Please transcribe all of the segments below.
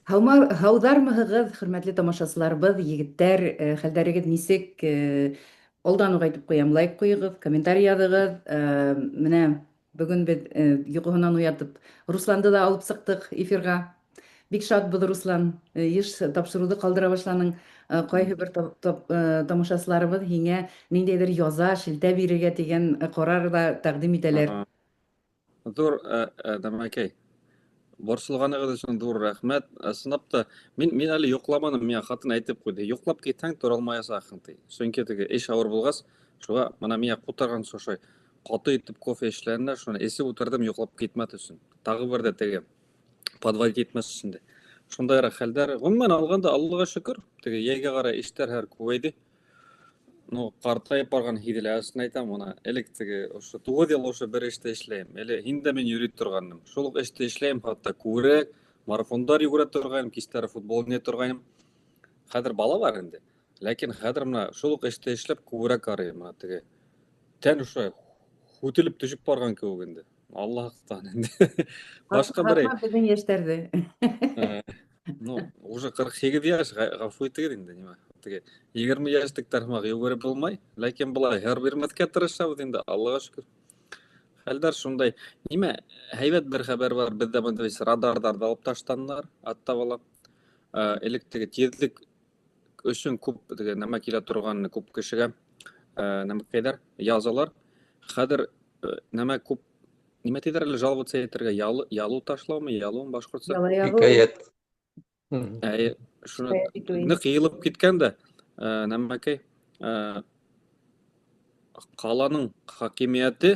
Һауҙармыһығыҙ, хөрмәтле тамашасыларыбыҙ, егеттәр, хәлдәрегеҙ нисек? Алдан уҡ әйтеп ҡуям, лайк ҡуйығыҙ, комментарий яҙығыҙ. Менә бөгөн беҙ йоҡоһонан уятып Русланды да алып сыҡтык эфирға. Бик шатбыҙ, Руслан. Йыш тапшырыуҙы ҡалдыра башланың. Ҡайһы бер тамашасыларыбыҙ һиңә ниндәйҙер яза, шелтә бирергә тигән ҡарар да тәҡдим итәләр. Ҙур нәмәкәй. Борсолғанығыҙ өсөн ҙур рәхмәт. Ысынлап та, мин әле йоҡламаным, миңә ҡатын әйтеп ҡуйҙы. Йоҡлап китһәң, тора алмаясаҡһың, ти. Сөнки теге эш ауыр булғас, шуға мына миңә ҡутарған шушай ҡаты итеп кофе эшләнеләр, шуны эсеп ултырдым йоҡлап китмәҫ өсөн. Тағы бер дә теге подвалить итмәҫ өсөн дә. Шундайыраҡ хәлдәр. Ғөмүмән алғанда, Аллаға шөкөр, теге йәйгә ҡарай эштәр һәр күбәйҙе. Ну, ҡартайып барған һиҙелә. Ысын әйтәм, уны элек теге ошо 9 йыл ошо бер эште эшләйем. Әле һин дә мин йөрөй торғанмын. Шул уҡ эште эшләйем, хатта күберәк. Марафондар йүгерә торғайным, кистәре футбол уйнай торғайным. Хәҙер бала бар инде. Ләкин хәҙер мына шул уҡ эште эшләп күберәк арыйым. Мына теге тән ошо һүтелеп төшөп барған кеүек инде. Аллаһтан инде. Башҡа берәй. Хатма беҙҙең йәштәрҙе. Ну, уже 48 йәш, ғәфү итегеҙ инде, нимә. Теге 20 йәштектәр һымаҡ йүгереп булмай, ләкин былай һәр бирмәҫкә тырышабыҙ инде, Аллаға шөкөр. Хәлдәр шундай. Нимә, һәйбәт бер хәбәр бар, беҙҙә бында радарҙарҙы алып ташланылар, аттабала. Элек теге тиҙлек өсөн күп теге нәмә килә торған күп кешегә нәмәкәйҙәр, язалар. Хәҙер нәмә күп, нимә тиҙәр әле жаловаться итергә, ялыу ташлаумы, ялыуым башҡортса? Хикәйәт. Шуны ныҡ йыйылып киткән дә, нәмәкәй, ҡаланың хакимиәте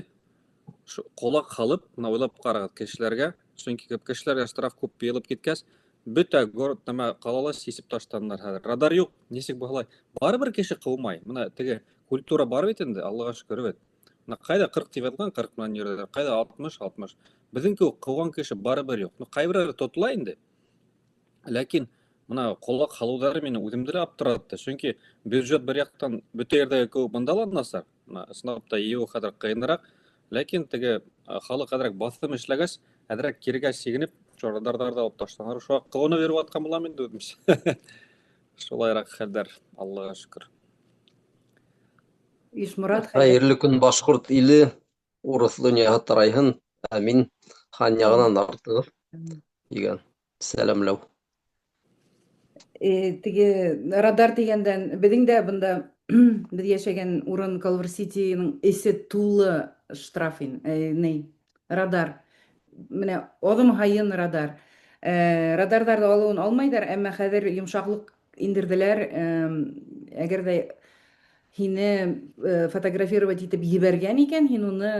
ҡолаҡ һалып, уйлап ҡарағыҙ кешеләргә, сөнки кешеләргә штраф күп йыйылып киткәс, бөтә город нәмә ҡалала сисеп ташланылар хәҙер. Радар юҡ, нисек баһалай. Барыбер кеше ҡыумай. Мына теге культура бар бит инде, Аллаға шөкөр бит. Ҡайҙа 40 тип яҙған, 40 менән йөрөйҙәр, ҡайҙа 60. Беҙҙең кеүек ҡыуған кеше барыбер юҡ. Ҡайберәүҙәр тотола инде. Ләкин мына ҡолаҡ һалыуҙары мине үҙемде лә аптыратты. Сөнки бюджет бер яҡтан бөтә ерҙәге кеүек бында ла насар. Ысынлап та йыйыу хәҙер ҡыйыныраҡ. Ләкин теге халыҡ әҙерәк баҫым эшләгәс, әҙерәк кирегә сигенеп, радарҙарҙы алып ташланылар. Шуға ҡыуанып йөрөп атҡан булам инде үҙемсә. Шулайыраҡ хәлдәр, Аллаға шөкөр. Ишморат, Хәйерле көн башҡорт иле, урыҫ донъяһы тарайһын. Әмин хан яғынан артығыҙ дигән сәләмләү. Теге радар тигәндән, беҙҙең дә бында беҙ йәшәгән урын Калвер Ситиның эсе тулы штраф радар. Менә аҙым һайын радар. Радарҙарҙы алыуын алмайҙар, әммә хәҙер йомшаҡлыҡ индерҙеләр. Әгәр ҙә һине фотографировать итеп ебәргән икән, һин уны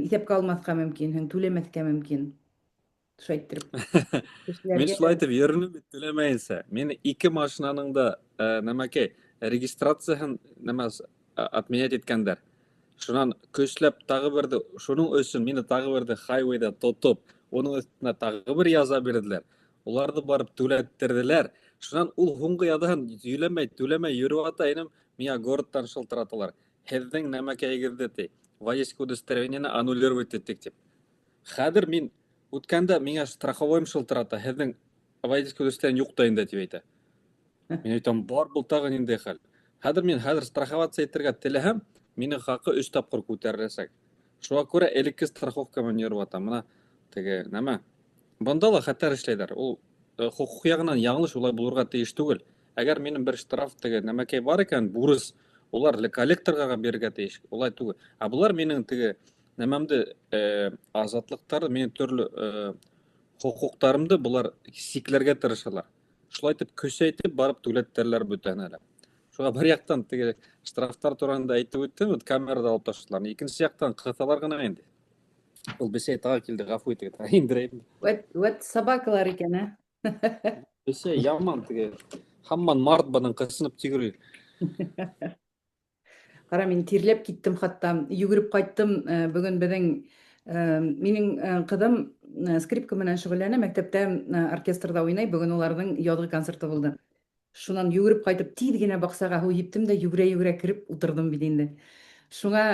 иҫәпкә алмаҫҡа мөмкинһең, түләмәҫкә мөмкин. Шайтырып. Мин шулай итеп йөрөнөм бит түләмәйенсә. Мин 2 машинаның да нәмәкәй регистрацияһын отменять иткәндәр. Шунан көсләп тағы берҙе, шуның өсөн мине тағы берҙе хайвейҙа тотоп, уның өҫтөнә тағы бер яза бирҙеләр. Уларҙы барып түләттерҙеләр. Шунан ул һуңғы яҙаһын түләмәй йөрөп ата инем, миңә городтан шылтыраталар. Һеҙҙең нәмәкәйегеҙҙе ти, водительское удостоверениены аннулировать иттек тип. Хәҙер мин үткәндә миңә страховойым шылтырата, һеҙҙең водительское удостоверение юҡ та инде тип әйтә. Мин әйтәм, бар был тағы ниндәй хәл. Хәҙер страховаться итергә теләһәм, минең хаҡы 3 тапҡыр күтәреләсәк. Шуға күрә элекке страховка менән йөрөп атам. Мына теге нәмә. Бында ла хәтәр эшләйҙәр. Ул хоҡуҡ яғынан яңылыш, улай булырға тейеш түгел. Әгәр минең бер штраф теге нәмәкәй бар икән, бурыс, улар коллекторға бирергә тейеш. Улай түгел. Ә булар минең теге нәмәмде, азатлыҡтары, минең төрлө хоҡуҡтарымды булар сикләргә тырышалар. Шулай итеп көсәйтеп барып түләттерәләр бөтәһенә лә. Шуға бер яҡтан теге штрафтар тураһында әйтеп үттем, камерада алып ташланылар. Икенсе яҡтан ҡыҫалар ғына инде. Ул бесәй тағы килде, ғәфү итегеҙ, индерәйем. Вәт собакалар икән, Бесәй яман теге, һаман март бының ҡысынып тигерер. Ҡара, мин тирләп киттем, хатта йүгереп ҡайттым. Бөгөн беҙҙең минең ҡыҙым скрипка менән шөғөлләнә, мәктәптә оркестрда уйнай. Бөгөн уларҙың яҙғы концерты булды. Шунан йүгереп ҡайтып, тиҙ генә баҡсаға һыу һиптем дә йүгерә-йүгерә кереп ултырҙым бит инде. Шуға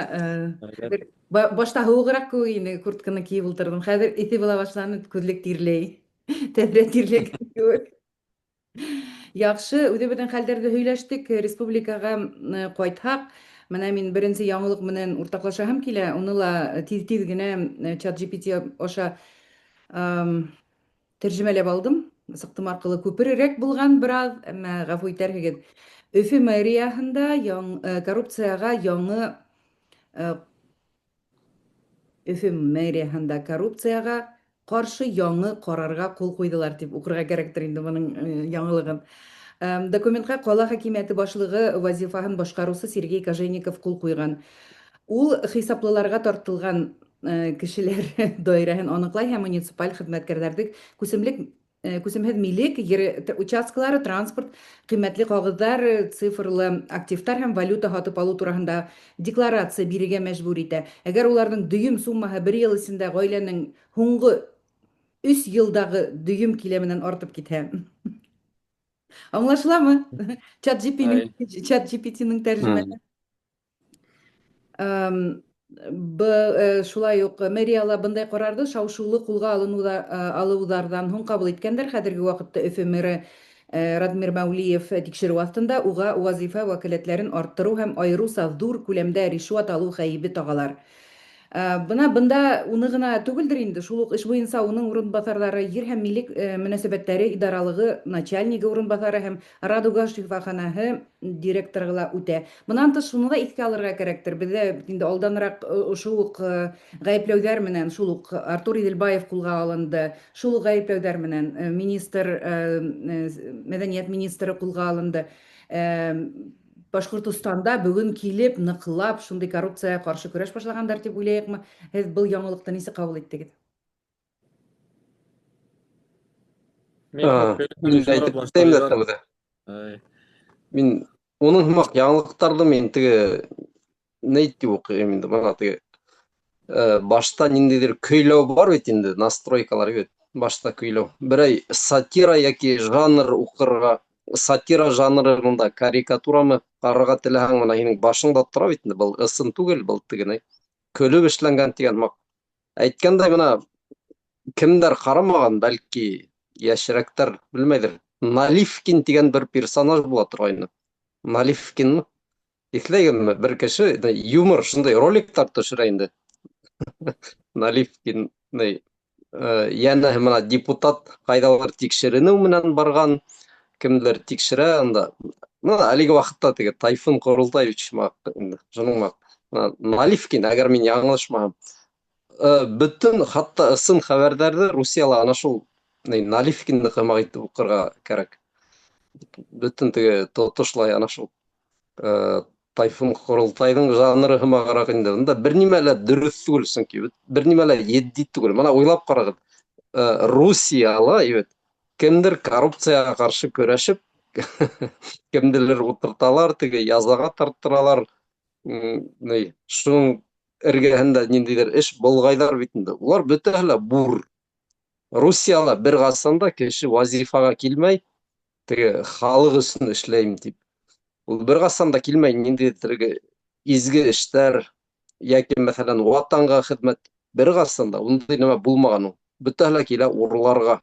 башта һыуығыраҡ кеүек ине, куртканы кейеп ултырҙым. Хәҙер эҫе була башланы, күҙлек тирләй. Тәҙрә тирләгән кеүек. Яҡшы, үҙебеҙҙең хәлдәрҙе һөйләштек. Республикаға ҡайтһаҡ, менә мин беренсе яңылыҡ менән уртаҡлашаһым килә. Уны ла тиҙ генә ChatGPT аша тәржемәләп алдым. Сыҡтым арҡылы күперерәк булған бираз, әммә ғәфү итәрһегеҙ. Өфө мэрияһында коррупцияға яңы Өфө мэрияһында коррупцияға ҡаршы яңы ҡарарға ҡул ҡуйҙылар тип уҡырға кәрәктер инде бының яңылығын. Документҡа ҡала хакимиәте башлығы вазифаһын башҡарыусы Сергей Кожевников ҡул ҡуйған. Ул хисаплыларға тартылған кешеләр даирәһен аныҡлай һәм муниципаль хеҙмәткәрҙәрҙең күсемһеҙ милек, ер участкалары, транспорт, ҡиммәтле ҡағыҙҙар, цифрлы активтар һәм валюта һатып алыу тураһында декларация бирергә мәжбүр итә. Әгәр уларҙың дөйөм суммаһы бер йыл эсендә ғаиләнең һуңғы 3 йылдағы дөйөм киләменән артып китһә. Аңлашыламы? ChatGPT-ның тәржемәһе. Шулай уҡ мэрияла бындай ҡарарҙы шау-шыулы ҡулға алыуҙарҙан һуң ҡабул иткәндәр. Хәҙерге ваҡытта Өфө мэры Радмир Мәүлиев тикшереү аҫтында, уға вазифа вәкәләттәрен арттырыу һәм айырыуса ҙур күләмдә ришуат алыу хәйебе тағалар. Бында уны ғына түгелдер инде, шул уҡ эш буйынса уның урынбаҫарҙары, ер һәм милек мөнәсәбәттәре идаралығы начальнигы урынбаҫары һәм Радуга шифаханаһы директоры ла үтә. Бынан тыш шуны ла иҫкә алырға кәрәктер. Беҙҙә инде алданыраҡ шул уҡ ғәйепләүҙәр менән шул уҡ Артур Иҙелбаев ҡулға алынды. Шул уҡ ғәйепләүҙәр менән мәҙәниәт министры ҡулға алынды. Башҡортостанда бөгөн килеп, ныҡлап, шундай коррупцияға ҡаршы көрәш башлағандар тип уйлайыҡмы? Һеҙ был яңылыҡты нисек ҡабул иттегеҙ? Мин әйтеп китәйем дә тәүҙә. Мин уның һымаҡ яңылыҡтарҙы мин теге нейт тип уҡыйым инде. Бына теге башта ниндәйҙер көйләү бар бит инде, настройкалар бит. Башта көйләү. Берәй сатира йәки жанр уҡырға, сатира жанрында карикатурамы ҡарарға теләһәң, мына һинең башыңда тора бит инде. Был ысын түгел, был тегене көлөп эшләнгән тигән һымаҡ. Әйткәндәй, бына кемдәр ҡарамаған, бәлки йәшерәктәр белмәйҙер. Наливкин тигән бер персонаж була торғайны. Наливкинмы? Иҫләйһеңме? Бер кеше юмор шундай роликтар төшөрә инде. Наливкин, йәнәһе менә депутат ҡайҙалыр тикшеренеү менән барған, кемдер тикшерә анда. Әлеге ваҡытта теге Тайфун Ҡоролтаевич шуның Наливкин, әгәр мин яңылышмаһам, бөтөн хатта ысын хәбәрҙәрҙе Русияла ана шул Наливкинды ҡымаҡ итеп уҡырға кәрәк. Бөтөн теге тотошлай ана шул Тайфун Ҡоролтайҙың жанры һымағыраҡ инде. Бында бер нимә лә дөрөҫ түгел, сөнки бер нимә лә етди түгел. Мына уйлап ҡарағыҙ. Русияла кемдер коррупцияға ҡаршы көрәшеп, кемделер ултырталар, теге язаға тарттыралар. Шуның эргәһендә ниндәйҙер эш болғайҙар бит инде. Улар бөтәһе лә бур. Русияла бер ҡасан кеше вазифаға килмәй, теге халыҡ өсөн эшләйем тип. Ул бер ҡасан да килмәй, ниндәйҙер изге эштәр, йәки мәҫәлән ватанға хеҙмәт, бер ҡасан да ундай нәмә булмаған ул. Бөтәһе лә килә урларға.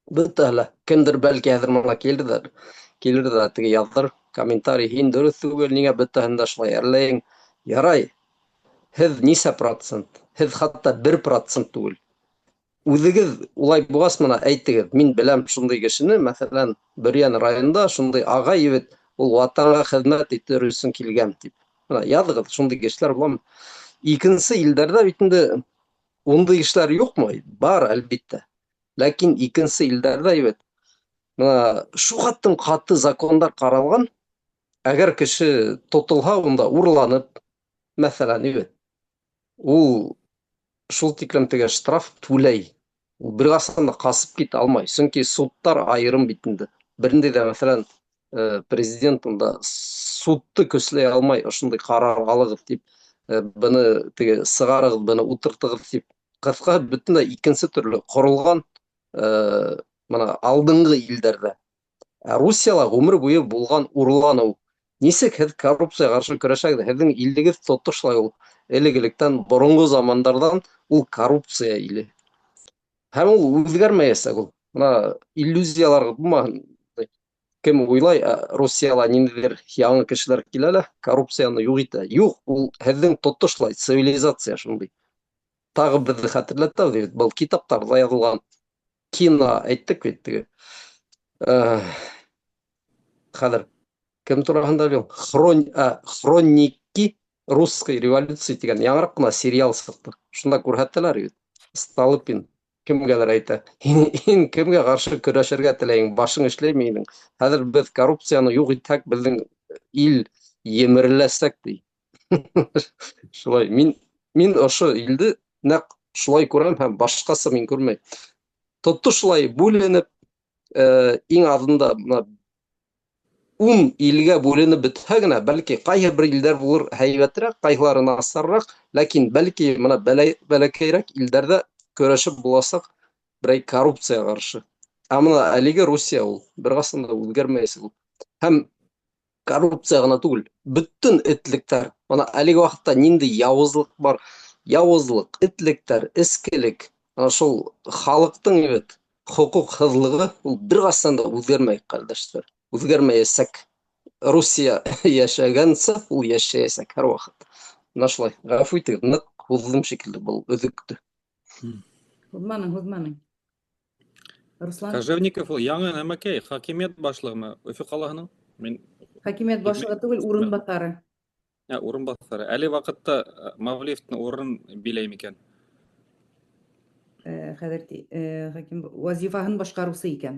Бөтәһе лә. Кемдер бәлки хәҙер мына килер ҙә теге яҙыр комментарий, һин дөрөҫ түгел, ниңә бөтәһен дә шулай әрләйең? Ярай, һеҙ нисә процент? Һеҙ хатта 1% түгел. Үҙегеҙ улай булғас, мына әйтегеҙ, мин беләм шундай кешене, мәҫәлән, Бөрйән районында шундай ағай ебет, ул ватанға хеҙмәт итер өсөн килгән тип. Мына яҙығыҙ, шундай кешеләр буламы? Икенсе илдәрҙә бит инде ундай кешеләр юҡмы? Бар, әлбиттә. Ләкин икенсе илдәрҙә ебет, мына шуғаттың ҡаты закондар ҡаралған, әгәр кеше тотолһа, унда урланып, мәҫәлән, ебет, ул шул тиклем теге штраф түләй. Ул бер ҡасан да ҡасып китә алмай. Сөнки судтар айырым бит инде. Берендәй ҙә, мәҫәлән, президент унда судты көсләй алмай, ошондай ҡарар алығыҙ тип, быны теге сығарығыҙ, быны ултыртығыҙ тип. Ҡыҫҡаһы, бөтөнләй икенсе төрлө ҡоролған мына алдынғы илдәрҙә. Русияла ғүмер буйы булған урланыу. Нисек һеҙ коррупцияға ҡаршы көрәшәгеҙ? Һеҙҙең илегеҙ тотошлай ул элек-электән, боронғо замандарҙан ул коррупция иле. Һәм ул үҙгәрмәйәсәк ул. мына иллюзияларға булмаһын. Кем уйлай, Русияла ниндидер яңы кешеләр киләләр, коррупцияны юк итә. Юк, ул һеҙҙең тотошлай цивилизация шундый. Тағы беҙҙе хәтерләтә бит, был китаптарҙа яҙылған. Кино әйттек бит теге. Хәҙер кем тураһында ул? Хроники русской революции тигән яңыраҡ кына сериал сыҡты. Шунда күрһәттеләр бит. Столыпин кемгәлер әйтә. Һин кемгә ҡаршы көрәшергә теләйһең? Башың эшләйме һинең? Хәҙер беҙ коррупцияны юҡ итһәк, беҙҙең ил емереләсәк ди. Шулай. Мин ошо илде нәҡ шулай күрәм һәм башҡаса мин күрмәйем. Тотто шулай бүленеп, иң аҙында 10 илгә бүленеп бөтһә генә, бәлки ҡайһы бер илдәр булыр һәйбәтерәк, ҡайһылары насарыраҡ, ләкин бәлки мына бәләкәйерәк илдәрҙә көрәшеп буласаҡ берәй коррупцияға ҡаршы. Ә мына әлеге Русия ул бер ҡасан да үҙгәрмәйәсәк ул. Һәм коррупция ғына түгел, бөтөн этлектәр. Мына әлеге ваҡытта ниндәй яуызлыҡ бар? Яуызлыҡ, этлектәр, эскелек, ана шул халыҡтың бит хоҡуҡһыҙлығы ул бер ҡасан да үҙгәрмәй, ҡәрҙәштәр. Үҙгәрмәйәсәк. Русия йәшәгәнсе ул йәшәйәсәк һәр ваҡыт. Мына шулай. Ғәфү итегеҙ, ныҡ һуҙҙым шикелле был өҙөктө. Һуҙманың. Руслан, Кожевников ул яңы нәмәкәй, хакимиәт башлығымы Өфө ҡалаһының? Мин хакимиәт башлығы түгел, урынбаҫары. урынбаҫары. Әле ваҡытта Мавлиевтың урынын биләй микән? Хәҙер хаким вазифаһын башҡарыусы икән.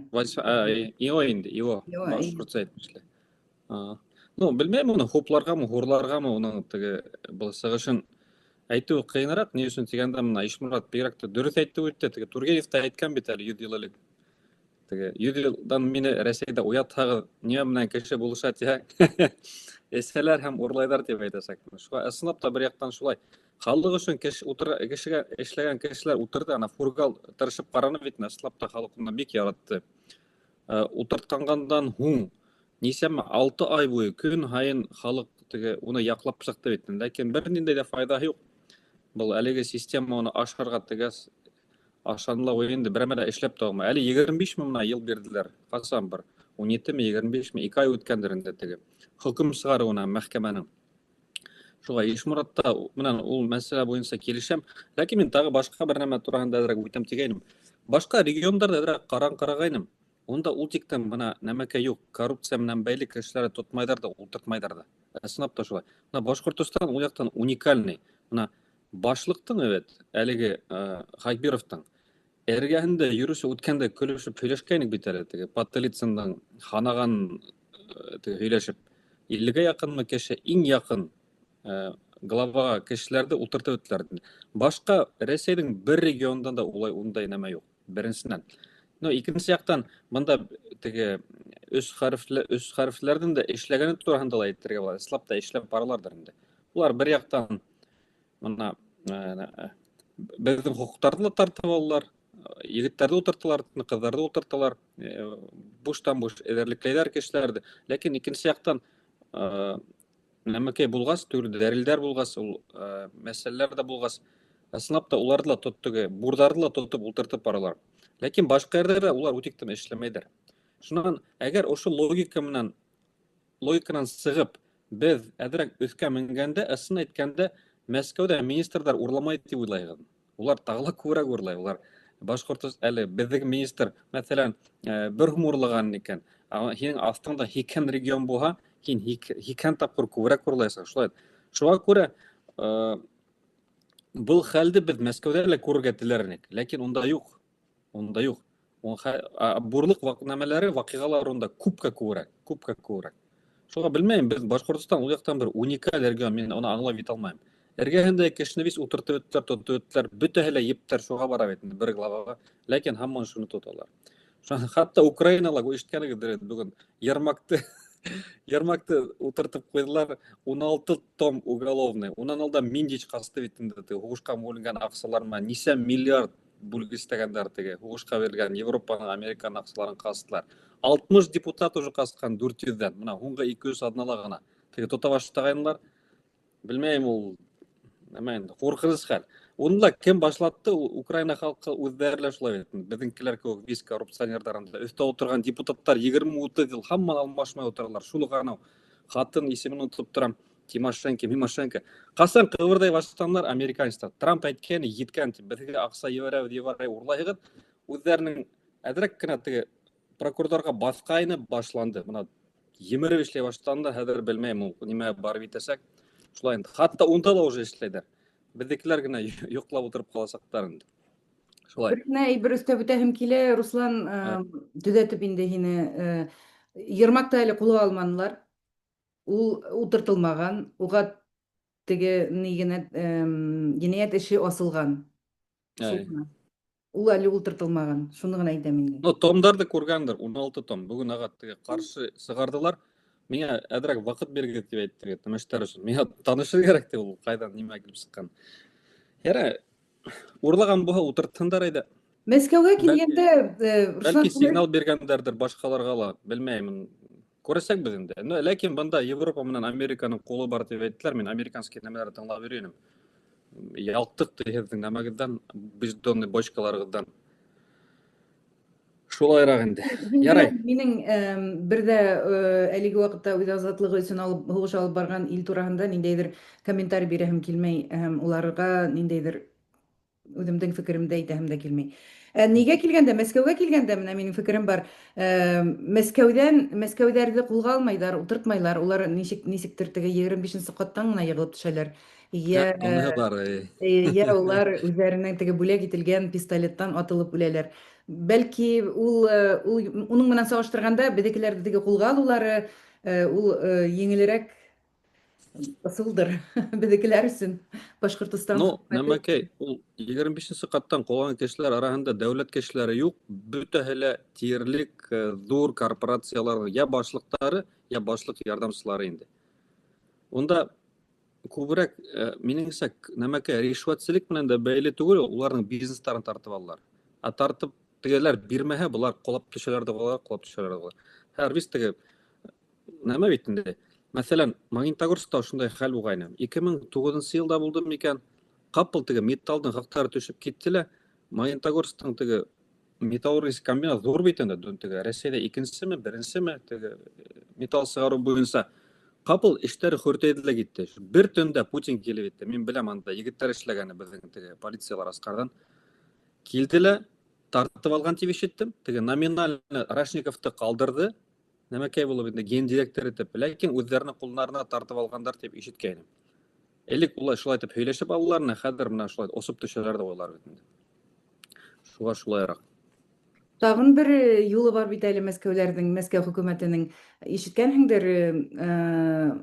ИО инде, ИО. ИО, Башҡортса әйтмешләр. Ну, белмәйем уны, хупларғамы, хурларғамы уның теге был сығышын әйтеү ҡыйыныраҡ. Ни өсөн тигәндә, мына Ишморат бигерәк тә дөрөҫ әйтте үтте. Теге Тургенев та әйткән бит әле 100 йыл элек. Теге 100 йылдан мине Рәсәйҙә уятһағыҙ, нимә менән кеше булыша тиһәң, эсәләр һәм урлайҙар тип әйтәсәкмен. Шуға ысынлап та бер яҡтан шулай. Халыҡ өсөн кешегә эшләгән кешеләр ултырҙы, ана Фургал тырышып ҡараны бит, ысынлап та халыҡ уны бик яратты. Ултыртҡандан һуң нисәмә 6 ай буйы көн һайын халыҡ теге уны яҡлап сыҡты бит. Ләкин бер ниндәй ҙә файҙаһы юҡ. Был әлеге система уны ашарға тегәс ашанлау инде берәмәдә эшләп тағымы. Әле 25 мына йыл бирделәр. Ҡасан бер? 17-ме, 25-ме? 2 ай үткәндер инде теге. Хөкөм сығарыуына мәхкәмәнең. Шуға Ишморатта менән ул мәсьәлә буйынса килешәм. Ләкин мин тағы башҡа бер нәмә тураһында әҙерәк үтәм тигәйнем. Башҡа региондарда әҙерәк ҡарағайным. Унда ул тиктән бына нәмәкәй юҡ. Коррупция менән бәйле кешеләрҙе тотмайҙар да, ултыртмайҙар да. Ысынлап та шулай. Башҡортостан ул яҡтан уникальный. Мына башлыҡтың әлеге Хакбировтың эргәһендә йөрөшө үткәндә көлөшөп һөйләшкәйнек бит әле теге Потылицындың ханаған һөйләшеп 50-гә яҡынмы кеше иң яҡын главаға кешеләрҙе ултыртып үттеләр. Башҡа Рәсәйҙең бер регионында да ундай нәмә юҡ. Беренсенән. Но икенсе яҡтан бында теге өс хәрефләрҙең дә эшләгәне тураһында ла әйтергә була. Ислап та эшләп бараларҙыр инде. Улар бер яҡтан мына беҙҙең хоҡуҡтарҙы ла тартып алалар, егеттәрҙе ултырталар, ҡыҙҙарҙы ултырталар, буштан-буш эҙәрлекләйҙәр кешеләрҙе. Ләкин икенсе яҡтан нәмәкәй булғас, төрлө дәлилдәр булғас, ул мәсьәләләр дә булғас, ысынлап та уларҙы ла тоттоге, бурҙарҙы ла тотоп ултыртып баралар. Ләкин башҡа ерҙәрҙә улар үтиктем эшләмәйҙәр. Шунан, әгәр ошо логиканан сығып, беҙ әҙерәк өҫкә менгәндә, ысын әйткәндә, Мәскәүҙә министрдар урламай тип уйлайһығыҙ. Улар тағы ла күберәк урлай. Улар Башҡортостан әле беҙҙең министр, мәҫәлән, бер һум урлаған икән. Һинең аҫтыңда 2 регион булһа, һин 2 тапҡыр күберәк урлайсың. Шулай. Шуға күрә был хәлде беҙ Мәскәүҙә лә күрергә теләр инек. Ләкин унда юҡ. Унда юҡ. Бурлыҡ нәмәләре, ваҡиғалар унда күпкә күберәк. Шуға белмәйем, беҙ Башҡортостан ул яҡтан бер уникаль регион, мин уны аңлап ит алмайым. Эргәһендә кешене вис ултыртып үттеләр, бөтәһе лә ептәр шуға бара бит бер главаға, ләкин һаман шуны тоталар. Хатта Украинала ишеткәнегеҙҙер бөгөн Ярмакты ултыртып ҡуйҙылар, 16 том уголовный. Унан алда Миндич ҡасты бит инде, һуғышҡа бүленгән аҡсалар менән нисә миллиард бүлгестәгәндәр теге, һуғышҡа бирелгән Европаның, Американың аҡсаларын ҡастылар. 60 депутат уже ҡасҡан 400-дән, мына һуңғы 200 аҙнала ғына. Теге тота баштағайнылар, белмәйем ул ҡурҡыныс хәл. Онда кем башлатты? Украина халкы үзләре шулай бит. Безнекеләр кебек виз коррупционерларында. Өстә утырган депутаттар 20-30 ел һаман алмашмай утыралар. Шул гына хатын исемен унутып торам. Тимошенко. Касан кыбырдай башлаганнар американецлар. Трамп әйткән, йиткән, безгә акча ебәрә урлайгыз. Үзләренең әдрәк кенә теге прокурорга баскайны башланды. Менә емереп эшләй башлаганда, хәзер белмәйм, ул нимә бар бит әсәк. Шулай инде. Хатта унда да уже эшләйдер. Безнекеләр генә йоклап утырып каласактар инде. Шулай. Бер генә әйбер өстәп үтәһем килә, Руслан, төзәтеп инде һине. Ермакта әле кулга алманылар. Ул утыртылмаган, уга теге җинаять эше асылган. Шул Әй. гына. Ул әле утыртылмаган. Шуны гына әйтәм инде. Ну, томдарды күргәндер, 16 том. Бүген ага теге каршы сыгардылар. Миңа әдрәк вакыт биргез дип әйтте, тәмәштәр өчен. Миңа танышыр кирәк дип ул кайдан нимә килеп чыккан. Яра, урлаган буга утыртсындар иде. Мәскәүгә килгәндә, Руслан, Бәлки сигнал биргәндәрдер башкаларга ла, белмәйм. Күрәсәк без инде. Но ләкин бында Европа менән Американың колы бар дип әйттеләр. Мин американский нәмәләрне тыңлап йөрим. Ялтык тегезнең нәмәгездән, бездонный бочкаларыгыздан. Шулайрак инде. Ярай. Минең бер дә әлеге вакытта үз азатлыгы өчен һугыш алып барган ил турында ниндәйдер комментарий бирәһем килмәй, һәм уларга ниндәйдер үземнең фикеремдә әйтәһем дә килми. Нигә килгәндә, Мәскәүгә килгәндә, менә минең фикерем бар. Мәскәүдәрне кулга алмайлар, утыртмайлар. Улар ничектер теге 25нче каттан гына егылып төшәләр. Уны бар. Я улар үзләренең теге бүләк ителгән пистолеттан атылып үләләр. Бәлки уның менән сагыштырганда безнекеләрне теге кулга алулары ул еңелрәк ысулдыр безнекеләр өчен. Башкортстан Ну, нәмәкәй, ул 25нче каттан калган кешеләр арасында дәүләт кешеләре юк, бөтәһе лә тиерлек зур корпорациялар, я башлыктары, я башлык ярдәмчылары инде. Онда күбрәк минеңсә нәмәкәй ришвәтчелек белән дә бәйле түгел, уларның бизнестарын тартып алалар. Тартып тегеләр бирмәһә, булар кулап төшәләр дә булар, кулап төшәләр дә булар. Һәрбис теге нәмә бит инде. Мәсәлән, Магнитогорскта шундай хәл булгайны. 2009 елда булды микән? Капыл теге металлдың хактары төшеп киттеләр. Магнитогорскның теге металлургик комбинат зур бит инде. Теге Россиядә икенчесеме, беренчесеме теге металл сыгару буенча капыл эшләре хөртәйделәр китте. Бер төндә Путин килеп итте. Мин беләм анда егетләр эшләгәне безнең теге полициялар аскардан. Килделәр, тартып алган дип ишеттем. Теге номинально Рашниковты калдырды. Нәмәкәй булып инде ген директор итеп, ләкин үзләренең кулларына тартып алгандар дип ишеткәйнем. Элек улай шулай итеп һөйләшеп алуларны, хәзер менә шулай осып төшәләр дип уйлар бит инде. Шуга шулайрак. Тагын бер юлы бар бит әле Мәскәүләрнең, Мәскәү хөкүмәтенең. Ишеткәнһеңдер,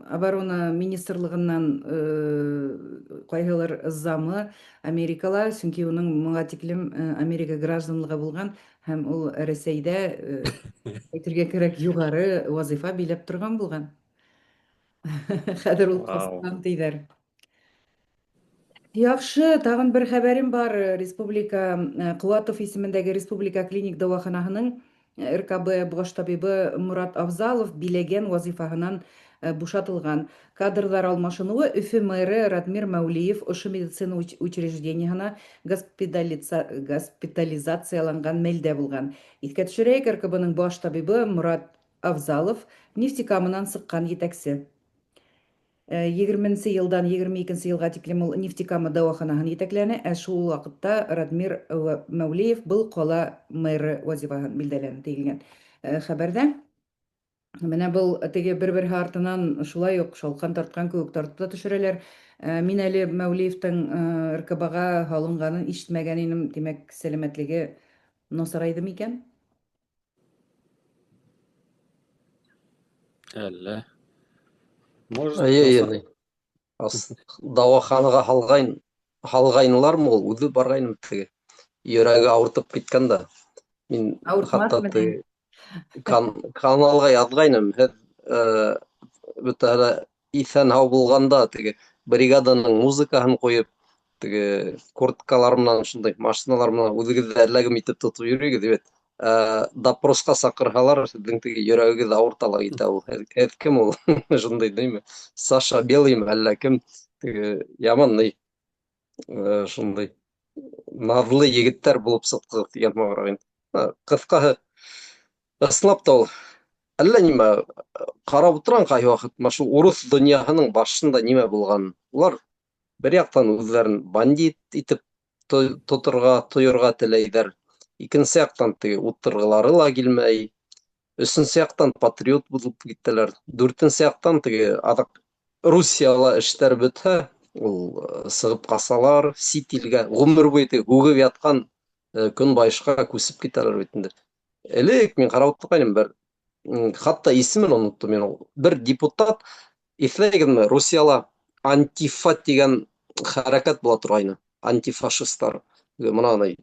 оборона министрлыгыннан кайһылыр замы Америкала, чөнки уның моңа тиклем Америка гражданлыгы булган һәм ул Рәсәйдә әйтергә кирәк югары вазифа биләп торган булган. Хәзер ул кастан тийләр. Яхшы, тагын бер хәбәрем бар. Республика Куатов исемендәге Республика клиник дәваханаһының РКБ баш табибы Мурат Авзалов биләгән вазифаһыннан бушатылган. Кадрлар алмашынуы Өфе мэры Радмир Мәүлиев ошо медицина учреждениеһына госпитализацияланган мәлдә булган. Искә төшерәйек, РКБның баш табибы Мурат Авзалов нефтекамынан сыккан җитәкче. 20 елдан 22 елга тиклем ул нефтекама дәваханаһын җитәкләне, шул вакытта Радмир Мәүлиев был кала мэры вазифаһын билдәләнде дигән хәбәрдә. Менә был теге бер-бер артыннан шулай ук шалкан тарткан кебек тартып та төшерәләр. Мин әле Мәүлиевтың РКБга һалынганын ишетмәгән идем, димәк, сәламәтлеге насарайды микән? Әллә. Әйе, дауаханаға һалгайнылармы ул, үзе баргайны теге. Йөрәге авыртып киткән да. Мин хатта теге каналга язгайным. Бөтәһе исән һау булганда теге бригаданың музыкаһын куеп, теге курткалар менән шундай машиналар менән үзегез әрләгем итеп тотып йөрегез дип. Допроска сакырһалар, сезнең теге йөрәгегез авыртала итә ул. Кем ул? Шундай димме? Саша Белыймы әллә кем? Теге яман Шундай наҙлы егеттәр булып сыҡтығыҙ тигән маҡраг инде. Ҡыҫҡаһы, ысынлап та ул әллә нимә ҡарап ултырам ҡайһы ваҡыт, шул урыҫ донъяһының башында нимә булғанын. Улар бер яҡтан үҙҙәрен бандит итеп тойорға теләйҙәр. Икенсе яҡтан теге ултырғылары ла килмәй. Өсөнсө яҡтан патриот булып киттеләр. Дүртенсе яҡтан теге аҙаҡ Русияла эштәр бөтһә, ул сығып ҡасалар сит илгә. Ғүмер буйы теге һүгеп ятҡан көнбайышҡа күсеп китәләр бит инде. Элек мин ҡарап ултырғайным бер, хатта исемен оноттом мин. Бер депутат, иҫләйһегеҙме, Русияла антифа тигән хәрәкәт була торғайны. Антифашистар. Мынандай,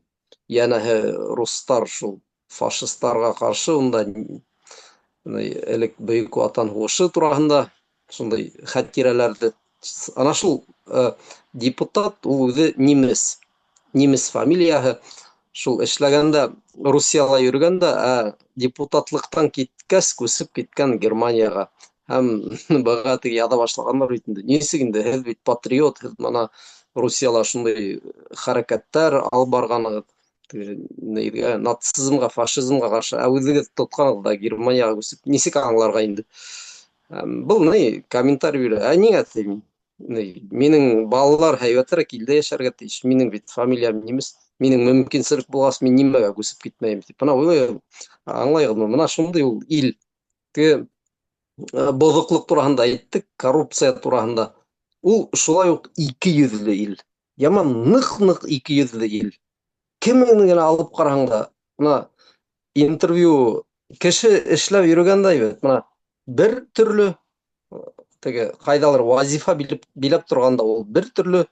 йәнәһе, рустар шул фашистарға ҡаршы унда элек Бөйөк Ватан һуғышы тураһында шундай хәтирәләрҙе. Ана шул депутат, ул үҙе немец. Немец фамилияһы. Шул эшләгәндә, Русияла йөрөгәндә, депутатлыҡтан киткәс, күсеп киткән Германияға. Һәм быға теге яҙа башлағандар бит инде. Нисек инде, һеҙ бит патриот, һеҙ мана Русияла шундай хәрәкәттәр алып барғанығыҙ, нацизмға, фашизмға ҡаршы, үҙегеҙ тотҡанығыҙ да Германияға күсеп, нисек аңларға инде? Был комментарий бирә. Ниңә тейем? Минең балалар һәйбәтерәк илдә йәшәргә тейеш. Минең бит фамилиям немец. Минең мөмкинселек булғас, мин нимәгә күсеп китмәйем тип. Бына уйлайым, аңлайһығыҙмы? Бына шундай ул ил. Теге боҙоҡлоҡ тураһында әйттек, коррупция тураһында. Ул шулай уҡ ике йөҙлө ил. Яман ныҡ-ныҡ ике йөҙлө ил. Кемеңде генә алып ҡараһаң да, бына интервью кеше эшләп йөрөгәндә бит, бына бер төрлө теге ҡайҙалыр вазифа биләп торғанда ул бер төрлө,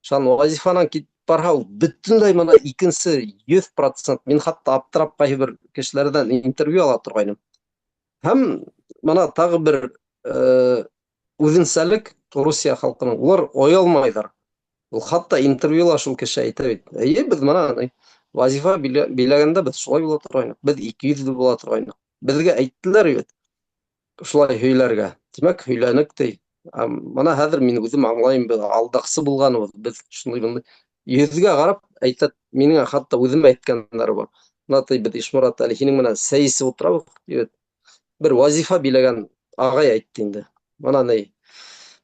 шан вазифанан китеп барһа ул бөтөнләй бына икенсе 100%. Мин хатта аптырап ҡайһы бер кешеләрҙән интервью ала торғайным. Һәм бына тағы бер үҙенсәлек Русия халҡының, улар оялмайҙар. Ул хатта интервьюла шул кеше әйтә бит. Беҙ бына вазифа биләгәндә беҙ шулай була торғайныҡ. Беҙ 200 була торғайныҡ. Беҙгә әйттеләр бит шулай һөйләргә. Тимәк, һөйләнек ти. Бына хәҙер мин үҙем аңлайым, беҙ алдаҡсы булғанбыҙ. Беҙ шундай 100-гә ҡарап әйтә, минең хатта үҙем әйткәндәре бар. Бына беҙ Ишморат әле һинең менән сәй эсеп ултырабыҙ. Бер вазифа биләгән ағай әйтте инде. Бына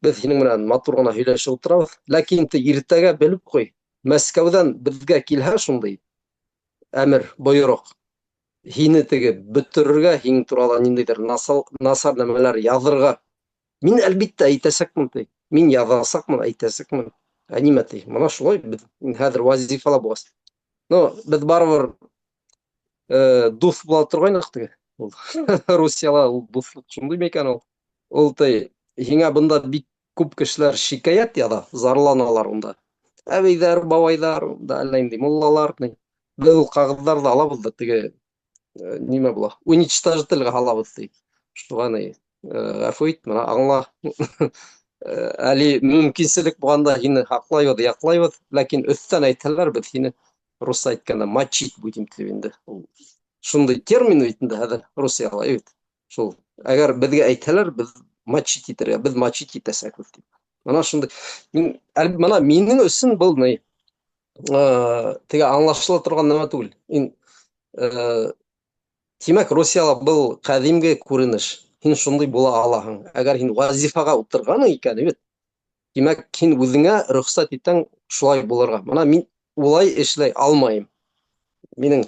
беҙ һинең менән матур ғына һөйләшеп ултырабыҙ, ләкин иртәгә белеп ҡуй, Мәскәүҙән беҙгә килһә шундай әмер, бойороҡ, һине теге бөтөрөргә, һин турала ниндәйҙер насар нәмәләр яҙырға, мин әлбиттә әйтәсәкмен ти. Мин яҙасаҡмын, әйтәсәкмен. Нимә ти? Бына шулай беҙ хәҙер вазифала булғас. Беҙ барыбер дуҫ була торғайныҡ теге. Русияла ул дуҫлыҡ шундай микән ул? Ул һиңә бында бик күп кешеләр шикәйәт яҙа, зарланалар унда. Әбейҙәр, бабайҙар, әллә инде муллалар. Беҙ ул ҡағыҙҙарҙы алабыҙ да теге нимә була, уничтожительгә һалабыҙ ти. Шуға ғәфү ит, бына аңла. Әле мөмкинселек булғанда һине һаҡлайбыҙ, яҡлайбыҙ, ләкин өҫтән әйтһәләр, беҙ һине русса әйткәндә мочить будем тип инде. Шундай термин бит инде хәҙер Русияла. Шул әгәр беҙгә әйтһәләр, беҙ мочить итергә, беҙ мочить итәсәкбеҙ тип. Бына шундай. Бына минең өсөн был теге аңлашыла торған нәмә түгел. Тимәк, Русияла был ҡәҙимге күренеш. Һин шундай була алаһың. Әгәр һин вазифаға ултырғаның икән, тимәк, һин үҙеңә рөхсәт итәң шулай булырға. Бына мин улай эшләй алмайым. Мин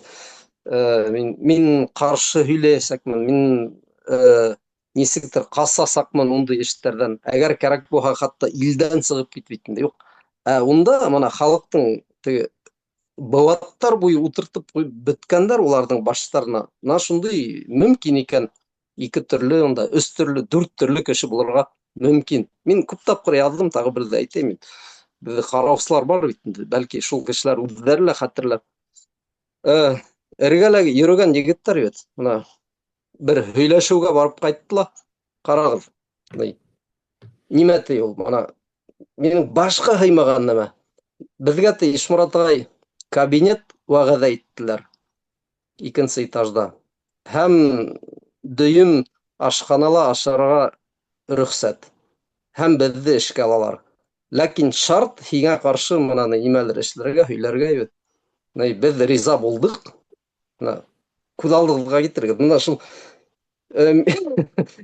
ҡаршы һөйләйәсәкмен, мин нисектер ҡасасаҡмын ундай эштәрҙән. Әгәр кәрәк булһа, хатта илдән сығып китеп инде. Юҡ. Унда мына халыҡтың теге быуаттар буйы ултыртып бөткәндәр уларҙың баштарына. Мына шундай мөмкин икән. 2 төрлө, унда 3 төрлө, 4 төрлө кеше булырға мөмкин. Мин күп тапҡыр яҙҙым, тағы берҙе әйтәйем. Беҙ ҡарауселар бар бит инде. Бәлки шул кешеләр үҙҙәре лә хәтерләп. Эргәлә йөрөгән егеттәр бит. Мына бер һөйләшеүгә барып ҡайттыла. Ҡарағыҙ. Нимә ти ул? Мына минең башҡа һыймаған нәмә. Беҙгә ти Ишморат ағай кабинет вәғәҙә иттеләр. 2-нсе этажда. Һәм дөйөм ашханала ашарға рөхсәт. Һәм беҙҙе эшкә алалар. Ләкин шарт һиңә каршы мынаны нимәлер эшләргә, һөйләргә бит. Без риза булдык. Мына күз алдыгызга китерегез. Мына шул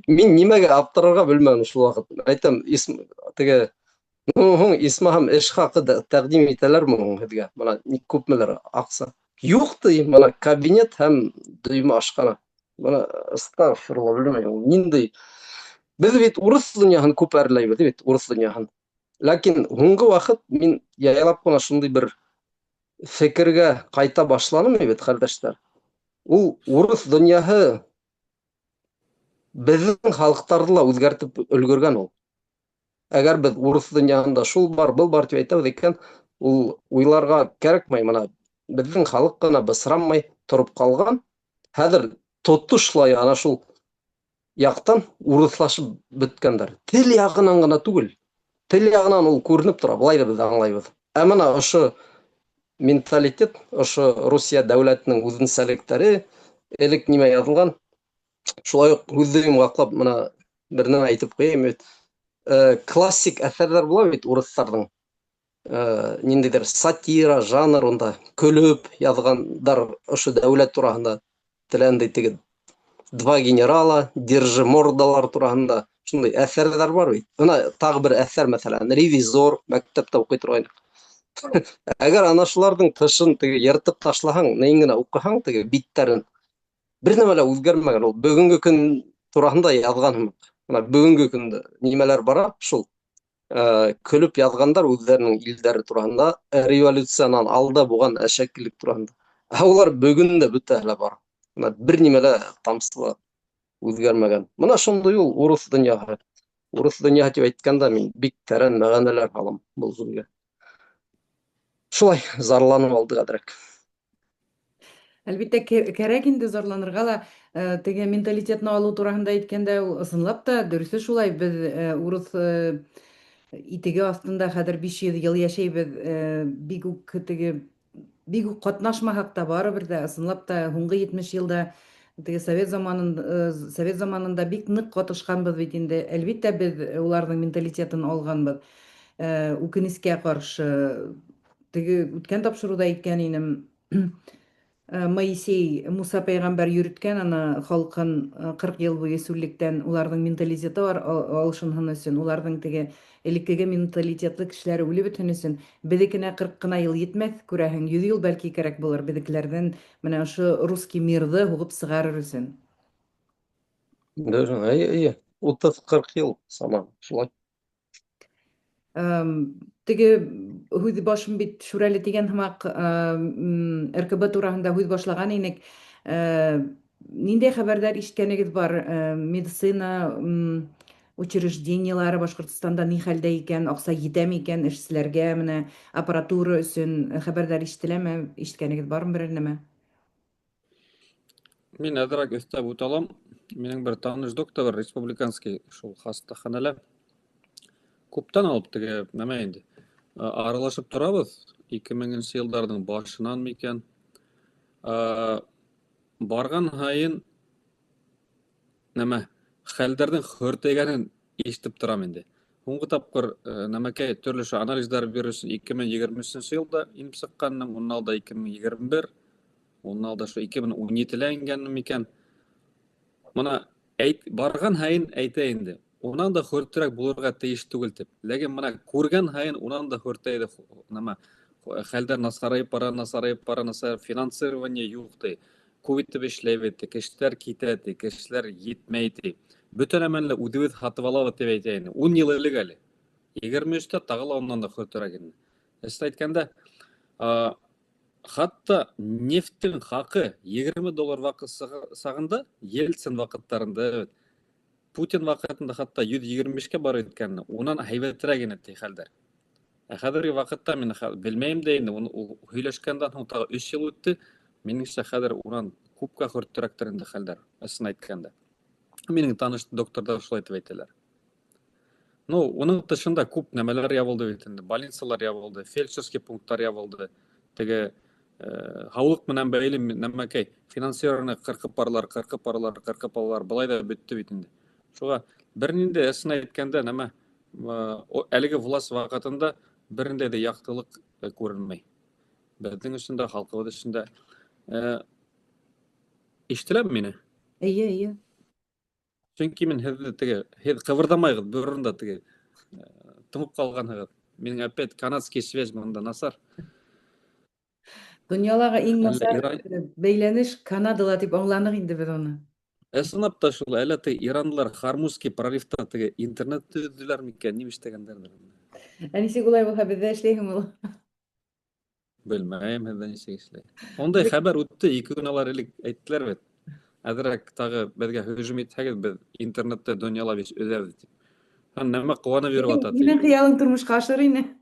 мин нимәгә аптырарга белмәдем шул вакыт. Әйтәм, теге исмаһам эш хакы тәкъдим итәләрме һуң һеҙгә? Мына күпмелер аҡса. Юҡ ти, мына кабинет һәм дөймә ашхана. Мына астағфирулла, белмәйем, ниндәй. Без бит урыс донъяһын күп әрләйбеҙ бит, урыс донъяһын. Ләкин һуңғы ваҡыт мин яйлап ҡына шундай бер фекергә ҡайта башланым бит, ҡәрҙәштәр. Ул урыс донъяһы беҙҙең халыҡтарҙы ла үҙгәртеп өлгөргән ул. Әгәр беҙ урыс донъяһында шул бар, был бар тип әйтәбеҙ икән, ул уйларға кәрәкмәй. Мына беҙҙең халыҡ ҡына бысранмай тороп ҡалған. Хәҙер тотошлай ана шул яҡтан урыҫлашып бөткәндәр. Тел яғынан ғына түгел. Тел яғынан ул күренеп тора, былай да беҙ аңлайбыҙ. Ә мына ошо менталитет, ошо Русия дәүләтенең үҙенсәлектәре, элек нимә яҙылған, шулай уҡ һүҙҙе ҡаҡлап, мына бер нәмә әйтеп ҡуйайым бит. Классик әҫәрҙәр була бит урыҫтарҙың. Ниндәйҙер сатира, жанр, унда көлөп яҙғандар ошо дәүләт тураһында. Теләндәй теге два генерала, держи мордалар тураһында шундай әҫәрҙәр бар бит. Бына тағы бер әҫәр, мәҫәлән, ревизор, мәктәптә уҡый торғайныҡ. Әгәр ана шуларҙың тышын теге йыртып ташлаһаң, нейен генә уҡыһаң, теге биттәрен, бер нәмә лә үҙгәрмәгән. Ул бөгөнгө көн тураһында яҙған һымаҡ. Бына бөгөнгө көндә нимәләр бара, шул көлөп яҙғандар үҙҙәренең илдәре тураһында, революциянан алда булған әшәкелек тураһында. Ә улар бөгөн дә бөтәһе лә бар. Бер нимә лә тамсы ла үҙгәрмәгән. Мына шундай ул урыҫ донъяһы. Урыҫ донъяһы тип әйткәндә мин бик тәрән мәғәнәләр һалам был һүҙгә. Шулай зарланып алды әҙерәк. Әлбиттә, кәрәк инде зарланырға ла. Теге менталитетны алыу тураһында әйткәндә, ул ысынлап та дөрөҫө шулай. Беҙ урыҫ итеге астында хәҙер 500 йыл йәшәйбеҙ. Бик үк ҡатнашмаһаҡ та, барыбер ҙә ысынлап та һуңғы 70 йылда теге совет заманында бик ныҡ ҡатышҡанбыҙ бит инде. Әлбиттә, беҙ уларҙың менталитетын алғанбыҙ. Үкенескә ҡаршы. Теге үткән тапшырыуҙа әйткән инем, Моисей, Муса пәйғәмбәр йөрөткән аны халҡын 40 йыл буйы сүллектән, уларҙың менталитеты бар алышынһын өсөн, уларҙың теге элеккеге менталитетлы кешеләре үлеп бөтһөн өсөн. Беҙекенә 40 ҡына йыл етмәҫ, күрәһең, 100 йыл бәлки кәрәк булыр беҙекеләрҙән менә ошо русский мирҙы һуғып сығарыр өсөн. Эйе, 30-40 йыл саман, шулай. Теге һүҙ башым бит Шүрәле тигән һымаҡ РКБ тураһында һүҙ башлаған инек. Ниндәй хәбәрҙәр ишеткәнегеҙ бар? Медицина учреждениелары Башҡортостанда ни хәлдә икән? Аҡса етәме икән эшселәргә, менә аппаратура өсөн хәбәрҙәр ишетеләме? Ишеткәнегеҙ бармы берәр нәмә? Мин әҙерәк өҫтәп үтә алам. Минең бер таныш доктор, республиканский шул хастаханала. Күптән алып теге нәмә инде. Аралашып торабыҙ. 2000-нче йылдарҙың башынан микән. Барған һайын нәмә хәлдәрҙең хөртәйгәнен ишетеп торам инде. Һуңғы тапҡыр нәмәкәй төрлө шу анализдар бирер өсөн 2023 йылда инеп сыҡҡанмын, унан алда 2021, унан алда шу 2017-лә ингәнмен микән. Мына барған һайын әйтә инде. Унан да хөртөрәк булырға тейеш түгел тип. Ләкин мына күргән һайын унан да хөртәйде. Хәлдәр насарайып бара, финансирование юҡ ти. Күп итеп эшләйбеҙ, кешеләр китә, кешеләр етмәй ти. Бөтә нәмәне үҙебеҙ һатып алабыҙ тип әйтә инде. 10 йыл элек әле. 23-тә тағы ла унан да хөртөрәк инде. Эсте әйткәндә, хатта нефттең хаҡы $20 ваҡыт сағында, Ельцин ваҡыттарында, Путин ваҡытында хатта 125-кә бар иткән, унан һәйбәтерәк ине ти хәлдәр. Ә хәҙерге ваҡытта мин белмәйем дә инде, һөйләшкәндән һуң тағы 3 йыл үтте, минеңсә хәҙер унан күпкә хөртөрәктер инде хәлдәр, ысын әйткәндә. Минең таныш докторҙар шулай итеп әйтәләр. Уның тышында күп нәмәләр ябылды бит инде, больницалар ябылды, фельдшерский пункттар ябылды, теге һаулыҡ менән бәйле нәмәкәй, финансирование ҡырҡып баралар, былай да бөттө бит инде. Шуға бер нинде ысын әйткәндә нәмә әлеге власть вакытында беринде де яктылык күренмәй. Безнең өчен дә, халкыбыз өчен дә. Ишетеләме мине? Ие. Чөнки мин һез кыбырдамайгыз бурында тымып калганыгыз. Минең опять канадский связь монда насар. Дөньялага иң Әллә насар Иран бәйләнеш Канадала дип аңланык инде без аны. Ысынап та шул, әллә иранлылар Хармузский проливта интернет төзүләр микән, нимә эшләгәннәрдер. Ничек улай булса бездә эшләйһең ул? Белмәйм, һеҙҙә нисек эшләй. Ондай хәбәр үтте, 2 көн элек әйттеләр бит. Әҙерәк тагы безгә һөҗүм итһәгеҙ, без интернетты донъялап өҙәбеҙ дип. Нәмә ҡыуанып йөрөп ята. Минең хыялың тормошка ашыр ине.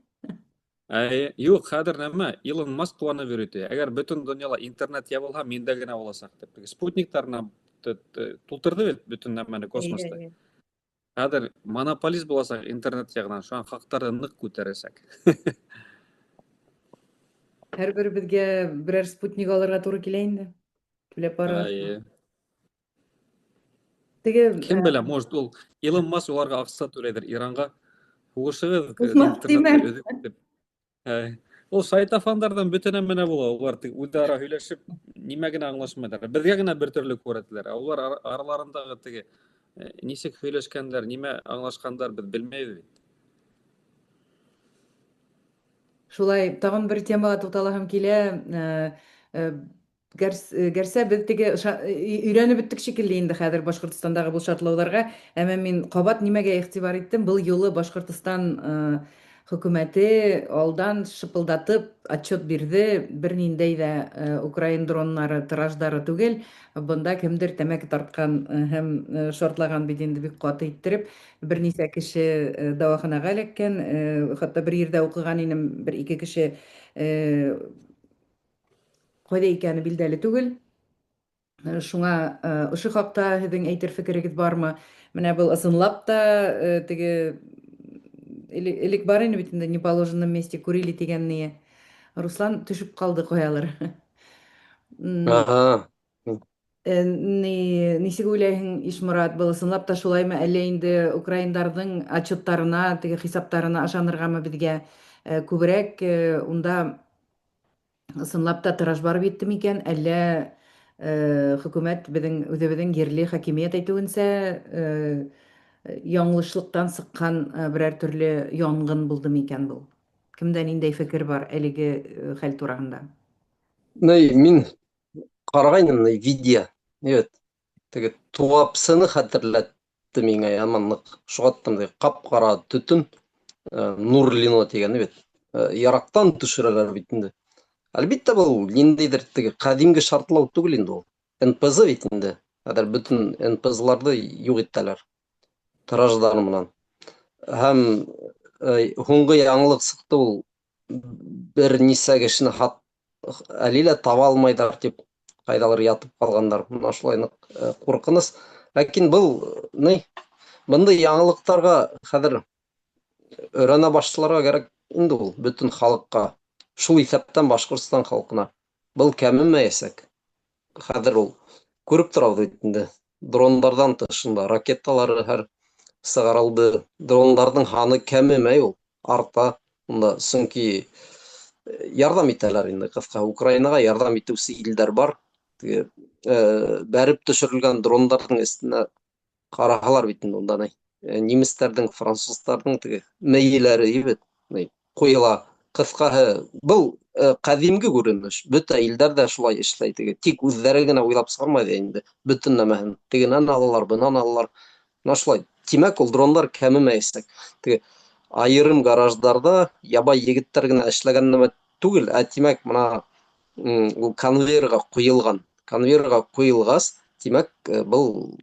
Юҡ, хәҙер нәмә, Илон Маск ҡыуанып йөрөй. Әгәр бөтөн донъяла интернет ябылһа, миндә генә буласаҡ дип. Спутниктарына тултырҙы бит бөтөн нәмәне космоста. Хәҙер монополист буласаҡ интернет яғынан, шуға хаҡтарҙы ныҡ күтәрәсәк. Һәрберебеҙгә берәр спутник алырға туры килә инде. Түләп барырға. Кем белә, может, ул Илон Маск уларға аҡса түләйҙер Иранға. Һуғышығыҙ Усман интернетты өҙөп дип. Ул шайтафандарҙан бөтә нәмәне була. Улар үҙ-ара һөйләшеп, нимә генә аңлашмайҙар. Беҙгә генә бер төрлө күрәтеләр. Улар араларындағы нисек һөйләшкәндәр, нимә аңлашҡандар, беҙ белмәйбеҙ бит. Шулай, тағын бер темаға туҡталаһым килә. Гәрсә беҙ өйрәнеп бөттөк шикелле инде хәҙер Башҡортостандағы был шартлауҙарға. Әммә мин ҡабат нимәгә иғтибар иттем, был юлы Башҡортостан хөкүмәте алдан шыпылдатып отчет бирҙе. Бер ниндәй ҙә Украин дроннары тираждары түгел. Бында кемдер тәмәке тартҡан һәм шартлаған бит инде бик ҡаты иттереп. Бер нисә кеше дауаханаға эләккән. Хатта бер ерҙә уҡыған инем, бер ике кеше ҡайҙа икәне билдәле түгел. Шуңа ошо хаҡта һеҙҙең әйтер фекерегеҙ бармы? Менә был ысынлап та элек бар ине бит инде «Не положенном месте курили» тигән Руслан төшөп ҡалды ҡаялыр. Нисек уйлайһың, Ишморат, был ысынлап та шулаймы, әллә инде украиндарҙың отчеттарына, хисаптарына ышанырғамы беҙгә күберәк унда ысынлап та тираж барып етте микән, әллә хөкүмәт үҙебеҙҙең ерле хакимиәт әйтеүенсә яңылышлыҡтан сыҡҡан берәр төрлө янғын булды микән был? Кемдә ниндәй фекер бар әлеге хәл тураһында? Мин ҡарағайным видео. Туапсыны хәтерләтте миңә яманлыҡ. Шуғаттым ҡап-ҡара төтөн, Нурлино тигәне бит. Ярактан төшөрәләр бит инде. Әлбиттә, был ниндәйҙер ҡәҙимге шартлау түгел инде ул. НПЗ бит инде. Хәҙер бөтөн НПЗ-ларҙы юҡ иттеләр тираждары менән. Һәм һуңғы яңылыҡ сыҡты, ул бер нисә кешене әле лә таба алмайҙар тип ҡайҙалыр ятып ҡалғандар. Бына шулай ныҡ ҡурҡыныс. Ләкин был бындай яңылыҡтарға хәҙер өйрәнә башларға кәрәк инде ул бөтөн халыҡҡа. Шул иҫәптән Башҡортостан халҡына был кәмемәйәсәк. Хәҙер ул күреп торабыҙ инде. Дрондарҙан тышында ракеталары һәр сығарылды. Дрондарҙың һаны кәмемәй ул, арта. Сөнки ярҙам итәләр инде ҡыҫҡа. Украинаға ярҙам итеүсе илдәр бар. Бәреп төшөрөлгән дрондарҙың эсенә ҡараһалар бит инде унда немецтәрҙең, француздарҙың мейеләре ҡуйыла. Ҡыҫҡаһы, был ҡәҙимге күренеш. Бөтә илдәр ҙә шулай эшләй. Тик үҙҙәре генә уйлап сығармайҙар инде бөтөн нәмәһен. Тегенән алалар, бынан алалар. Шулай. Тимәк, ул дрондар кәмемәйәсәк. Айырым гараждарҙа ябай егеттәр генә эшләгән нәмә түгел, тимәк, бына ул конвейерға ҡуйылған. Конвейерға ҡуйылғас, тимәк, был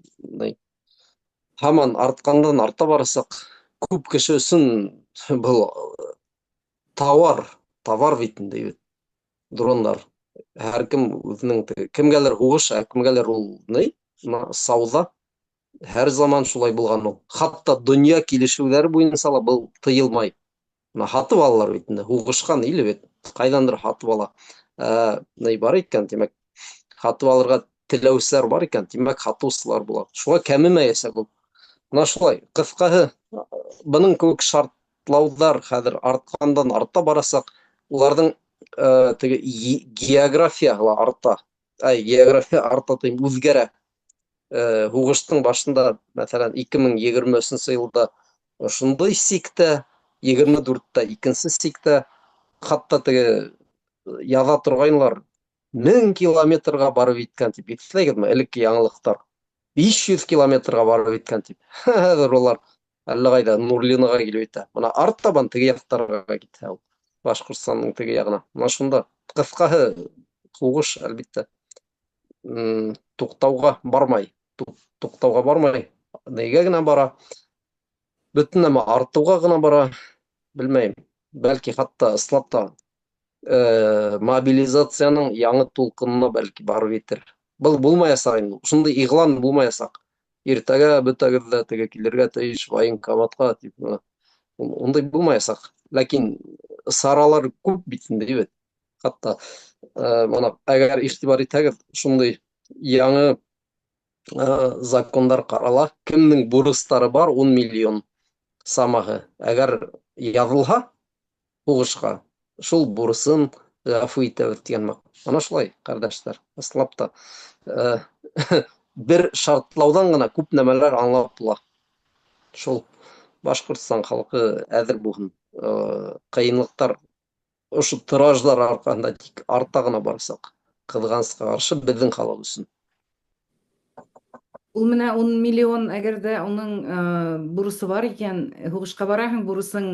һаман артҡандан арта барасаҡ. Күп кеше өсөн был товар бит инде дрондар. Һәр кем үҙенең, кемгәлер һуғыш, кемгәлер ул сауда. Һәр заман шулай булған ул. Хатта донъя килешеүҙәре буйынса ла был тыйылмай. Һатып алалар бит инде. Һуғышҡан ил бит. Ҡайҙандыр һатып ала. Бар икән, тимәк, һатып алырға теләүселәр бар икән, тимәк, һатыусылар була. Шуға кәмемәйәсәк ул. Шулай. Ҡыҫҡаһы, Бының кеүек шартлауҙар хәҙер артҡандан арта барасаҡ, уларҙың теге географияһы ла арта. География арта тием, үҙгәрә. Һуғыштың башында, мәҫәлән, 2023 йылда ошондай сиктә, 24-тә икенсе сиктә, хатта теге яҙа торғайнылар 1000 километрға барып еткән тип. Иҫләйһегеҙме элекке яңылыҡтар? 500 километрға барып еткән тип. Хәҙер улар әллә ҡайҙа Нурлиныға килеп етә. Бына арттабан теге яҡтарға китһә ул. Башҡортостандың теге яғына. Бына шунда. Ҡыҫҡаһы, һуғыш, әлбиттә, туҡтауға бармай. Туҡтауға бармай. Нигә генә бара? Бөтөн нәмә артыуға ғына бара. Белмәйем. Бәлки хатта ысынлап та мобилизацияның яңы тулҡынына бәлки барып етер. Был булмаясаҡ инде. Шундай иғлан булмаясаҡ. Иртәгә бөтәгеҙ ҙә теге килергә тейеш военкоматҡа тип. Ундай булмаясаҡ. Ләкин саралар күп бит инде, ебет. Хатта бына әгәр иғтибар итһәгеҙ, шундай яңы закондар ҡарала. Кемдең бурыстары бар 10 миллион самаһы. Әгәр яҙылһа һуғышҡа, шул бурысын ғәфү итәбеҙ тигән. Ана шулай, ҡәрҙәштәр. Ысынлап та бер шартлауҙан ғына күп нәмәләр аңлап була. Шул Башҡортостан халҡы әҙер булһын. Ҡыйынлыҡтар ошо тираждар арҡаһында тик арта ғына барасаҡ. Ҡыҙғанысҡа ҡаршы беҙҙең халыҡ өсөн. Ул менә 10 миллион, әгәр дә уның бурысы бар икән, һуғышҡа бараһың, бурысың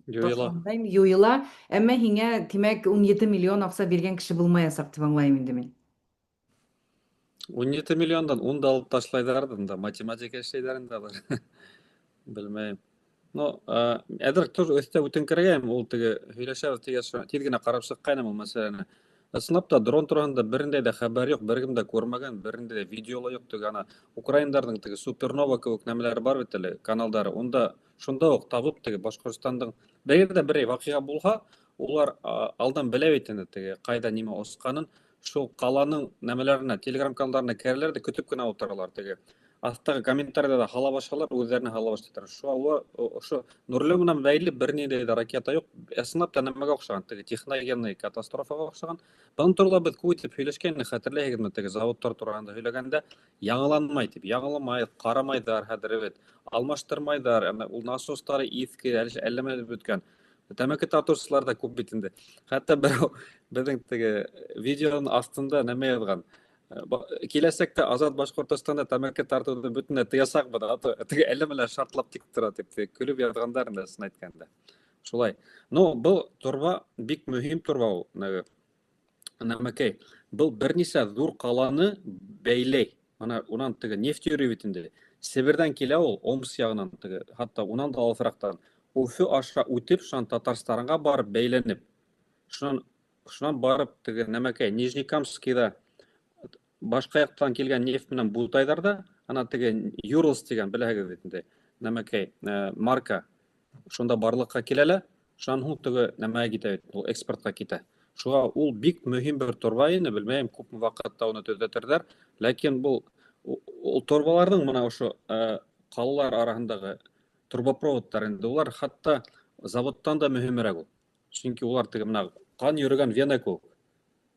Юйыла. юйыла, әммә һиңә, тимәк, 17 миллион аҡса биргән кеше булмаясаҡ тип аңлайым инде мин. 17 миллиондан 10 да алып ташлайҙар да, математика эшләйҙәр инде алар. Белмәйем. Но әҙер тоже өҫтә үтенкерәйем, ул теге һөйләшәбеҙ тигәс, тиҙ генә ҡарап сыҡҡайным ул мәсьәләне. Ысынлап та дрон тураһында берендәй дә хәбәр юҡ, бер кем дә күрмәгән, берендәй дә видео ла юҡ. Теге ана украиндарҙың теге Супернова кеүек нәмәләре бар бит әле, каналдары. Шунда уҡ табып, теге Башҡортостандың бәйер ҙә берәй ваҡиға булһа, улар алдан белә бит инде теге ҡайҙа нимә осҡанын. Шул ҡаланың нәмәләренә, телеграм-каналдарына кәрәләр дә көтөп кенә ултыралар. Теге аҫтағы комментарийҙа да һала башлар, үҙҙәренә һала башлайҙар. Ошо Нурлы менән бәйле бер ниндәй ҙә ракета юҡ. Ысынлап та нәмәгә оҡшаған, теге техногенный катастрофаға оҡшаған. Бының турала беҙ күп итеп һөйләшкәйнек, хәтерләйһегеҙме, теге заводтар тураһында һөйләгәндә, яңыланмай тип, яңыламай, ҡарамайҙар хәҙер, бит, алмаштырмайҙар, ул насостары иҫке, әлләмәле бөткән. Тәмәке тартыусылар да күп бит инде. Хәтта берәү беҙҙең теге видеоның аҫтында нәмә яҙған. Киләсәктә Азат Башҡортостанда тәмәке тартыуҙы бөтөнләй тыясаҡбыҙ. Теге әлләмәлә шартлап тик тора тип көлөп яҙғандар инде, ысын әйткәндә. Шулай. Но был торба бик мөһим торба ул. Нәмәкәй, был бер нисә ҙур ҡаланы бәйләй. Унан теге нефть йөрөй бит инде. Себерҙән килә ул, Омск яғынан, теге, хатта унан да алыҫыраҡтан. Уфы аша үтеп, шунан Татарстанға барып бәйләнеп. Шунан барып теге нәмәкәй, Нижнекамскиҙа башҡа яҡтан килгән нефть менән бултайҙар да, ана теге Юрлс тигән, беләһегеҙ бит инде, нәмәкәй, марка. Шунда барлыҡҡа киләлә, шунан һуң теге нәмәгә китә бит, ул экспортҡа китә. Шуға ул бик мөһим бер торба ине, белмәйем, күпме ваҡытта уны төҙәтерҙәр, ләкин был торбаларҙың мына ошо ҡалалар араһындағы турбопроводтар инде, улар хатта заводтан да мөһимерәк ул. Сөнки улар теге мына ҡан йөрөгән вена кеүек.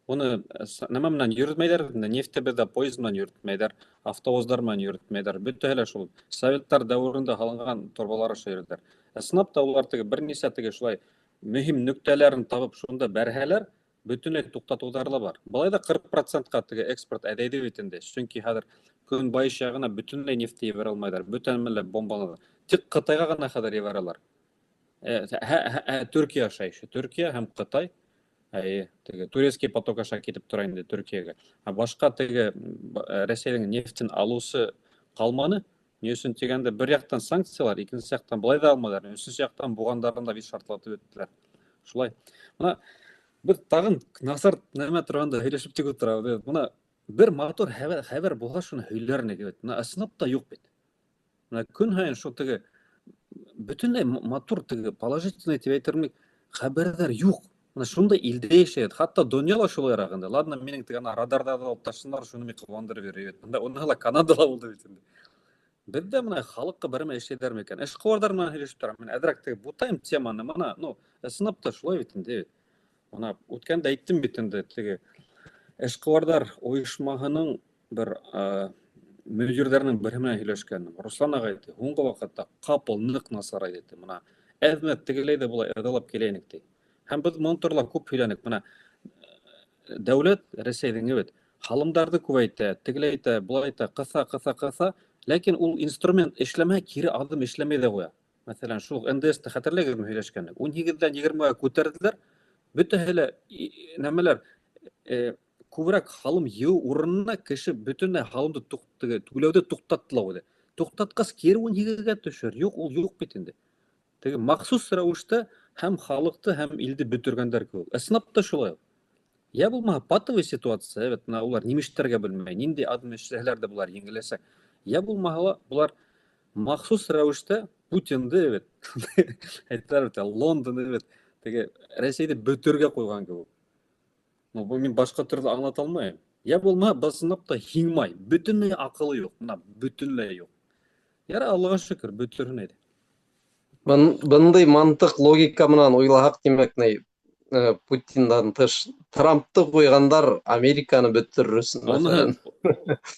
Уны нәмә менән йөрөтмәйҙәр, нефтебеҙҙә поезд менән йөрөтмәйҙәр, автовоздар менән йөрөтмәйҙәр. Бөтәһе лә шул советтар дәүерендә һалынған торбалар аша йөрөтәр. Ысынлап та улар теге бер нисә теге шулай мөһим нөктәләрен табып шунда бәрһәләр, бөтөнләй туҡтатыуҙары ла бар. Былай да 40%-ка теге экспорт әҙәйҙе бит инде. Сөнки хәҙер көнбайыш яғына бөтөнләй нефтте ебәрә алмайҙар, бөтәһен бомбаланыр. Тик Ҡытайға ғына хәҙер ебәрәләр. Төркия аша, Төркия һәм Ҡытай. Теге турецкий поток аша китеп тора инде Төркиәгә. Башҡа теге Рәсәйҙең нефтен алыусы ҡалманы. Ни өсөн тигәндә, бер яҡтан санкциялар, икенсе яҡтан былай ҙа алмайҙар, өсөнсө яҡтан буғандарын да бит шартлатып бөттөләр. Шулай. Бына беҙ тағын насар нәмә торғанда һөйләшеп тик ултырабыҙ. Бына бер матур хәбәр булһа, шуны һөйләрнек бит. Бына ысынлап та юҡ бит. Бына көн һайын шул теге бөтөнләй матур теге положительный тип әйтермен, хәбәрҙәр юҡ. Шундай илдә йәшәйбеҙ. Хатта донъя ла шулайыраҡ инде. Ладно, минең теге радарҙарҙы алып ташланылар, шуны ми ҡыуандырып йөрөй бит. Уныһы ла Канадала булды бит инде. Беҙҙә мына халыҡҡа берәмә эшләйҙәрме икән? Эшҡыуарҙар менән һөйләшеп торам. Мин әҙерәк теге бутайым теманы. Мына, ысынлап та шулай бит инде. Мына үткәндә әйттем бит инде теге эшҡыуарҙар ойошмаһының бер мөдирҙәренең береһе менән һөйләшкәнем. Руслан ағай ти, һуңғы ваҡытта ҡапыл ныҡ насарай ди. Мына әҙмәт тегеләй ҙә булай ыҙалап киләйнек ти. Һәм беҙ мониторла күп һөйләнек. Мына дәүләт Рәсәйҙең бит һалымдарҙы күбәйтә, тегеләйтә, булайта, ҡыҫа, ләкин ул инструмент эшләмәһә, кире аҙым эшләмәй ҙә ҡуя. Мәҫәлән, шул НДС-ты хәтерләйһегеҙме һөйләшкәнне? 18-дән 20-ға күтәрҙеләр, бөтәһе лә нәмәләр күберәк һалым йыйыу урынына кеше бөтөнләй һалымды түләүҙе туҡтаттылар үҙе. Туҡтатҡас, кире 18-гә төшөр. Юҡ, ул юҡ бит инде. Теге махсус рәүештә һәм халыҡты, һәм илде бөтөргәндәр кеүек. Ысынлап та шулай. Я булмаһа патовый ситуация, улар нимештәргә белмәй, ниндәй аҙым эшләһәләр дә булар еңеләсәк. Я булмаһа булар махсус рәүештә Путинды әйтәләр бит, Лондонды теге Рәсәйҙе бөтөргә ҡуйған кеүек. Был мин башҡа төрлө аңлата алмайым. Я булмаһа, ысынлап та һиңмай, бөтөнләй аҡылы юҡ, мына бөтөнләй юҡ. Ярай, Аллаға шөкөр, бөтөрһөн әйҙә. Бындай мантыҡ, логика менән уйлаһаҡ, тимәк, Путиндан тыш Трампты ҡуйғандар Американы бөтөрөр өсөн, мәҫәлән.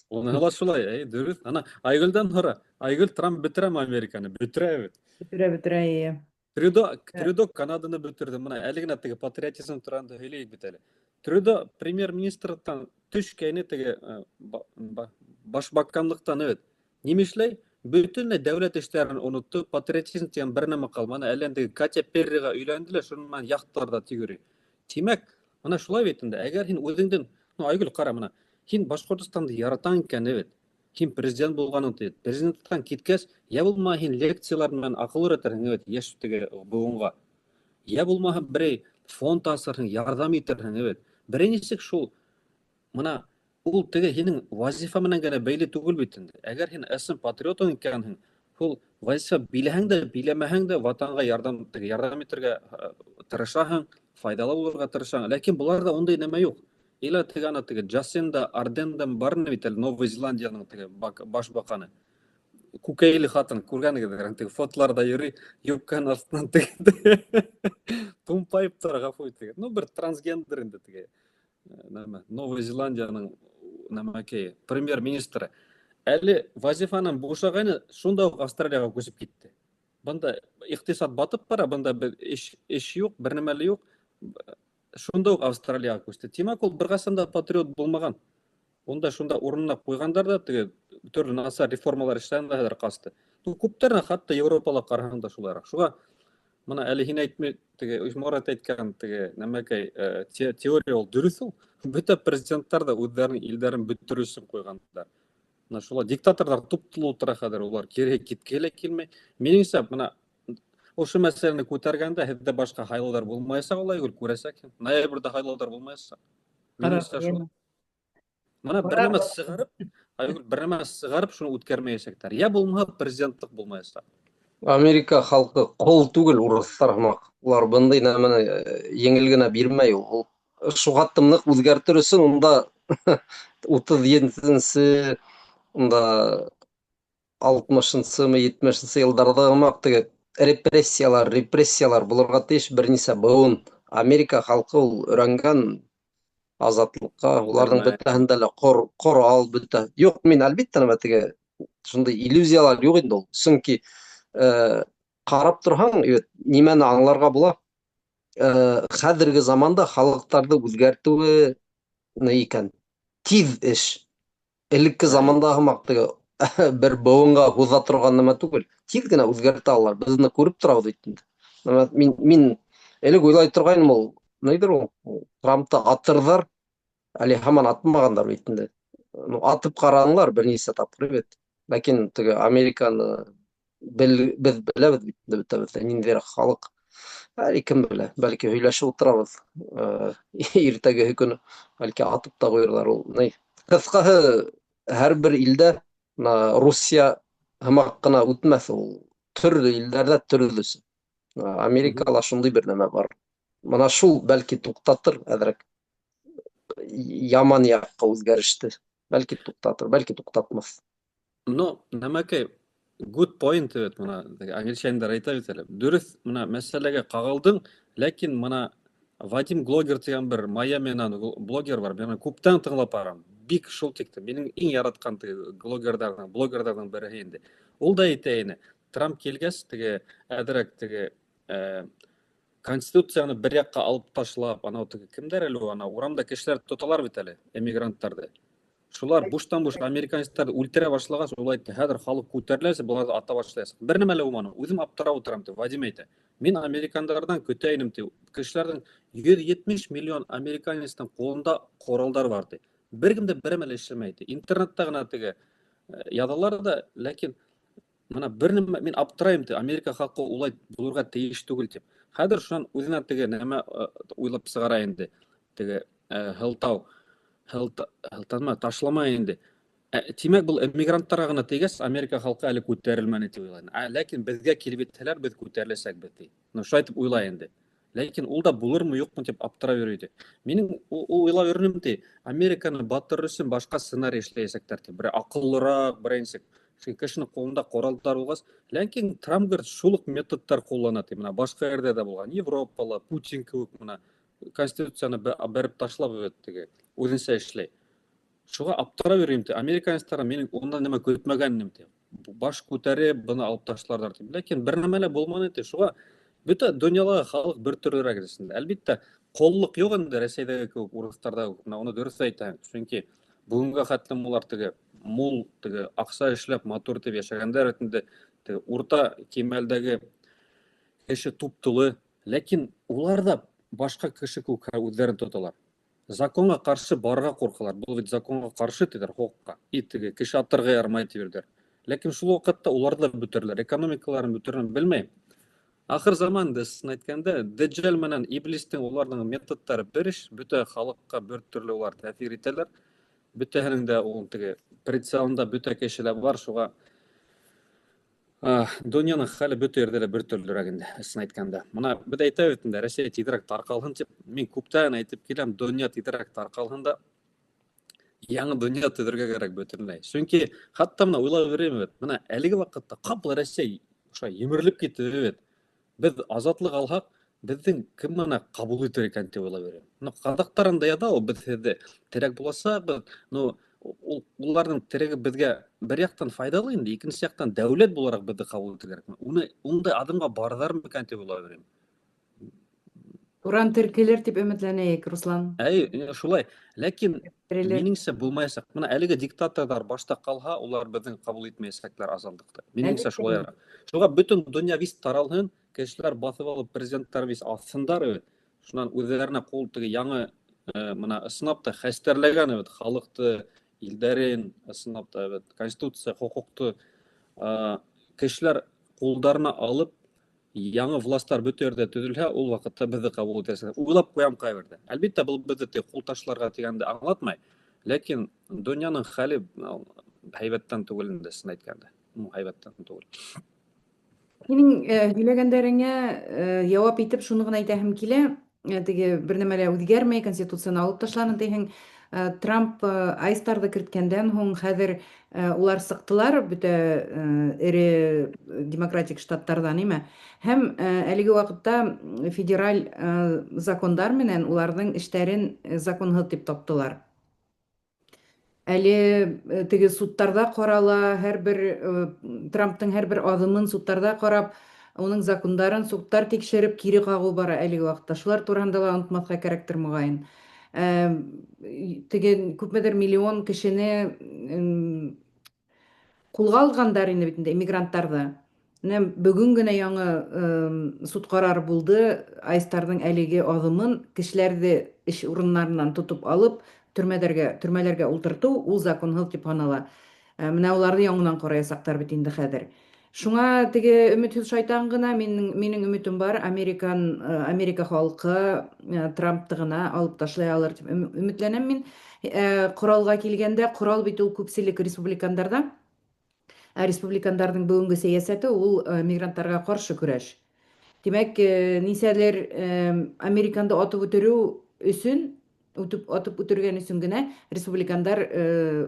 Уныһы ла шулай, дөрөҫ. Ана Айгөлдән һора. Айгөл, Трамп бөтөрәме Американы? Бөтөрә бит. Бөтөрә. Трюдо Канаданы бөтөрҙө. Мына әле генә теге патриотизм тураһында һөйләйек бит әле. Трюдо премьер-министрҙан төшкәйне теге башбаҡҡанлыҡтан, нимә эшләй? Бөтөнләй дәүләт эштәрен онотто, патриотизм тигән бер нәмә ҡалманы. Әле инде Катя Перриға өйләнде лә, шуның менән яхталарҙа тигүрей. Тимәк, мына шулай бит инде. Әгәр һин үҙеңдең, Айгөл, ҡара, мына һин Башҡортостанды яратаң икән, һин президент булғаның, президенттан киткәс, я булмаһа һин лекциялар менән аҡыл өйрәтерһең, йәш теге быуынға. Я булмаһа берәй фонд асырһың, ярҙам итерһең, берәй нисек шул. Мына ул теге һинең вазифа менән генә бәйле түгел бит инде. Әгәр һин ысын патриотың икәнһең, ул вазифа биләһәң дә, биләмәһәң дә ватанға ярҙам итергә тырышаһың, файҙалы булырға тырышаһың. Ләкин буларҙа ундай нәмә юҡ. Ила теге Джасинда Ардендан бармы бит әле, Новая Зеландияның теге башбаҡаны. Күкәйле хатын, күргәнегеҙҙер, теге фотоларда йөрөй, юбканың астынан теге тумпайып тора, ғәфү итегеҙ. Бер трансгендер инде теге. Новая Зеландияның премьер-министры. Әле вазифанан бушағайны, шунда уҡ Австралияға күсеп китте. Бында иҡтисад батып бара, бында эш юҡ, бер нәмә лә юҡ. Шунда уҡ Австралияға күсте. Тимәк, ул бер ҡасан да патриот булмаған. Шунда урынына ҡуйғандар да, теге төрлө насар реформалар эшләгәндәр ҡасты. Күптәренә хатта Европала ҡараһаң да шулайыраҡ. Шуға мына әле һин әйтмәй, теге Морат әйткән теге нәмәкәй теория ул дөрөҫ ул. Бөтә президенттар да үҙҙәренең илдәрен бөтөрөр өсөн ҡуйғандар. Шулай диктаторҙар туп-тулы ултыра хәҙер, улар кире киткеһе лә килмәй. Минеңсә, мына ошо мәсьәләне күтәргәндә һеҙҙә башҡа һайлауҙар булмаясаҡ, Айгөл, күрәсәкһең. Ноябрҙә һайлауҙар булмаясаҡ. Минеңсә шул. Мына бер нәмә сығарып, шуны үткәрмәйәсәктәр. Я булмаһа, президентлыҡ булмаясаҡ. Америка халҡы ҡол түгел, урыҫтар һымаҡ. Улар бындай нәмәне еңел генә бирмәй. Ул шуға тымныҡ үҙгәртер өсөн унда 37-нсе, унда 60-сы, 70-сы йылдарҙа һымаҡ теге репрессиялар булырға тейеш бер нисә быуын. Америка халҡы ул өйрәнгән азатлыҡҡа, уларҙың бөтәһендә лә ҡорал, бөтә. Юҡ, мин әлбиттә нәмә теге шундай иллюзиялар юҡ инде ул. Сөнки ҡарап торһаң, нимәне аңларға була? Хәҙерге заманда халыҡтарҙы үҙгәртеүе икән. Тиҙ эш. Элекке заманда һымаҡ теге бер быуынға һуҙа торған нәмә түгел. Тиҙ генә үҙгәртә алалар. Беҙне күреп торабыҙ бит. Мин элек уйлай торғайным, ул ниҙер ул? Трампты атырҙар, әле һаман атмағандар бит инде. Атып ҡаранылар бер нисә тапҡыр бит. Ләкин теге Американы беҙ беләбеҙ бит инде бөтәбеҙ. Ниндәйерәк халыҡ. Әле кем белә, бәлки һөйләшеп ултырабыҙ. Иртәгеһе көнө бәлки атып та ҡуйырҙар ул. Ҡыҫҡаһы, һәр бер илдә Русия һымаҡ ҡына үтмәҫ ул. Төрлө илдәрҙә төрлөсө. Америкала шундай бер нәмә бар. Мына шул бәлки туҡтатыр әҙерәк яман яҡҡа үҙгәреште. Бәлки туҡтатыр, бәлки туҡтатмаҫ. Нәмәкәй, good point evet мына англичандар айта бетеле. Дөрес мына мәсьәләгә кагылдың, ләкин мына Вадим Глогер дигән бер Майаминан блогер бар. Мен күптән тыңлап барам. Бик шул тикте. Минең иң яраткан блогерлардан бере инде. Ул да әйтә ине. Трамп килгәч, теге әдерәк теге Конституцияны бер якка алып ташлап, анау теге кемдер әле ул, урамда кешеләр тоталар бит әле, эмигранттарды. Шулар буштан-буш американецларны үлтерә башлагач, ул әйтте, хәзер халык күтәреләсе, буларны ата башлайсың. Бер нәмә лә булманы. Үзем аптырап утырам ди, Вадим әйтә. Мин американнардан көтә идем ди. Кешеләрнең 170 миллион американецның кулында коралдар бар ди. Бер кем дә бер нәмә лә эшләмәй ди. Интернетта гына теге язалар да, ләкин мына бер нәмә мин аптырайм ди. Америка халкы улай булырга тиеш түгел дип. Хәзер шуннан үзенә теге нәмә уйлап сыгара инде. Теге Хылтанма ташлама инде. Тимәк был эмигранттарга гына тигәс, Америка халкы әле күтәрелмәне дип уйлайм. Ләкин безгә килеп итсәләр, без күтәреләсәк бит ди. Шулай итеп уйлай инде. Ләкин ул да булырмы, юкмы дип аптырап йөри иде. Минең уйлап йөрүнем ди, Американы батырыр өчен башка сценарий эшләячәкләр ди. Бер акыллырак, беренче кешенең кулында коралдар булгас, ләкин Трамп шул ук методтар куллана ди. Менә башка ердә дә булган. Европала, Путин кебек менә Конституцияны бәреп ташлап теге үзенчә эшләй. Шуга аптырап йөрим ди. Американецлар минең ондан нәмә көтмәгәннем ди. Баш күтәреп, буны алып ташларлар ди. Ләкин бер нәмә лә булманы ди. Шуга бөтә дөньяда халык бер төрлерәк дисендә. Әлбәттә, коллык юк инде Россиядәге кебек, урысларда күп. Аны дөрес әйтәм. Чөнки бүгенгә хәтлем улар теге мул теге акча эшләп матур итеп яшәгәннәр итендә теге урта кимәлдәге кеше туп-тулы, ләкин улар да башка кеше күк үзләрен тоталар. Законга каршы барга куркалар. Бу бит законга каршы диләр, хукукка. Итеге кеше аттарга ярмай диләр. Ләкин шул вакытта улар да бөтерләр, экономикаларын бөтерен белмәй. Ахыр заманда син әйткәндә, Даҗҗал менән Иблистең уларның методтары бериш, бөтә халыкка бер төрле улар тәэсир итәләр. Бөтәһенең дә ул теге прицелында бөтә кешеләр бар, шуга дөньяның хәле бөтә ердә дә бер төрлерәк инде, син әйткәндә. Моны без әйтә бит инде, Россия тизрәк таркалһын дип, мин күптән әйтеп киләм, дөнья тизрәк таркалһын да яңа дөнья төзергә кирәк бөтенләй. Чөнки хәтта менә уйлап йөрим бит, менә әлеге вакытта капыл Россия шулай емерлеп китте бит. Без азатлык алһак, безнең кем моны кабул итер икән дип уйлап йөрим. Ну, казактарым да яда ул бездә терәк булса, ну уларның терәге безгә бер яктан файдалы инде, икенче яктан дәүләт буларак безне кабул итәләр. Уны унда адымга барырмы икән дип уйлап йөрим. Уран теркелер дип өметләнәйек, Руслан. Шулай. Ләкин Терелер. минеңчә булмаячак. Менә әлеге диктаторлар башта калһа, улар безнең кабул итмәячәкләр азатлыкта. Минеңчә шулай. Шуга бөтен дөнья вис таралһын, кешеләр басып алып президентлар вис атсындар. Шуннан үзләренә кул теге яңа менә ысынап та хәстәрләгән бит халыкты, илдәрен ысынап та конституция, хукукты кешеләр кулдарына алып яңа власттар бөтә ердә төзелһә, ул вакытта безне кабул итәсәләр. Уйлап куям кайбердә. Әлбәттә, бу безне кул ташларга дигәнде аңлатмай. Ләкин дөньяның хәле һәйбәттән түгел инде, син әйткәндә. Һәйбәттән түгел. Минең һөйләгәннәреңә җавап итеп шуны гына әйтәһем килә. Теге бер нәмә лә үзгәрмәй, конституцияны алып ташларын дигән Трамп айстарды керткәндән һуң хәзер улар сыктылар бөтә эре демократик штаттардан, ниме? Һәм әлеге вакытта федераль закондар менән уларның эшләрен законһыз дип таптылар. Әле теге судтарда карала, һәрбер Трамптың һәрбер адымын судтарда карап, уның закондарын судтар тикшереп кире кагу бара әлеге вакытта. Шулар турында ла онытмаска кирәктер мөгаен. Теге күпмедер миллион кешене кулга алгандар инде бит инде эмигранттарны. Менә бүген генә яңа суд карары булды, айстарның әлеге адымын кешеләрне эш урыннарыннан тотып алып, төрмәләргә утырту, ул законһыз дип санала. Менә уларны яңадан караячаклар бит инде хәзер. Шуңа теге өметсез шайтан гына минең өметем бар, Америка халкы Трампты гына алып ташлай алыр дип өметләнәм мин. Коралга килгәндә, корал бит ул күпселек республикандарда. Республикандардың бүгенге сәясәте ул мигрантларга каршы көрәш. Димәк, нисәләр Американда атып үтерү өчен атып үтергән өчен генә республикандар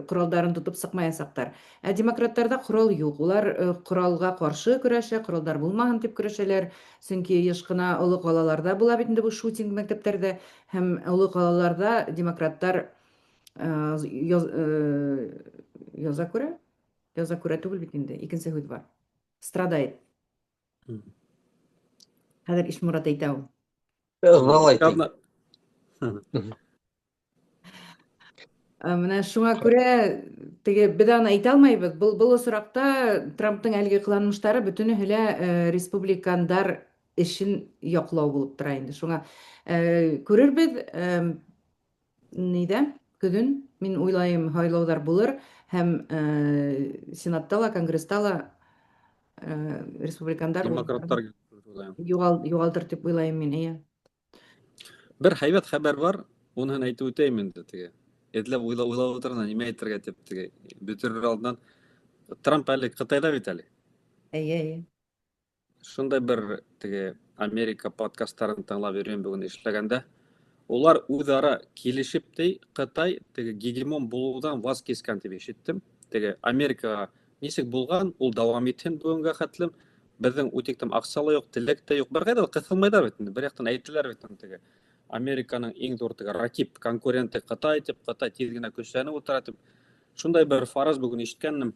коралдарын тотып сыкмаячактар. Демократтарда корал юк. Улар коралга каршы көрәшә, коралдар булмаһын дип көрәшәләр. Чөнки еш кына олы калаларда була бит инде бу шутинг мәктәпләрдә һәм олы калаларда демократтар яза күрә? Яза күрә түгел бит инде. Икенче һүз бар. Страдает. Хәзер Ишмурат әйтә ул. Ылғал айтайын. Ягъни- Менә шуңа күрә теге без аны әйтә алмайбыз. Был осракта Трамптың әлеге кыланышлары бөтенесе лә республикандар эшен яклау булып тора инде. Шуңа күрербез нидә? Көҙөн мин уйлайым һайлаулар булыр һәм Сенатта ла, Конгресста ла республикандар Демократтар юғалтыр дип уйлайым мин, эйе. Бер һәйбәт хәбәр бар, уныһын әйтеп үтәйем инде теге. Этләп уйлап утырына нимә әйтергә дип теге бөтөрер алдынан Трамп әле Кытайда бит әле. Әйе. Шундай бер теге Америка подкасттарын тыңлап йөрөйм бүген эшләгәндә. Улар үзара килешеп Кытай теге гегемон булудан ваз кескән дип ишеттем. Теге Америкага нисек булган, ул дәвам итһен бүгенгә хәтлем. Безнең үтиктем аксалы юк, теләк тә юк. Бер кайда кысылмайдар бит инде. Бер яктан әйттеләр бит теге Американың иң зур теге ракип конкуренты Кытай дип, Кытай тиз генә көчләнеп утыра дип. Шундай бер фараз бүген ишеткәннем.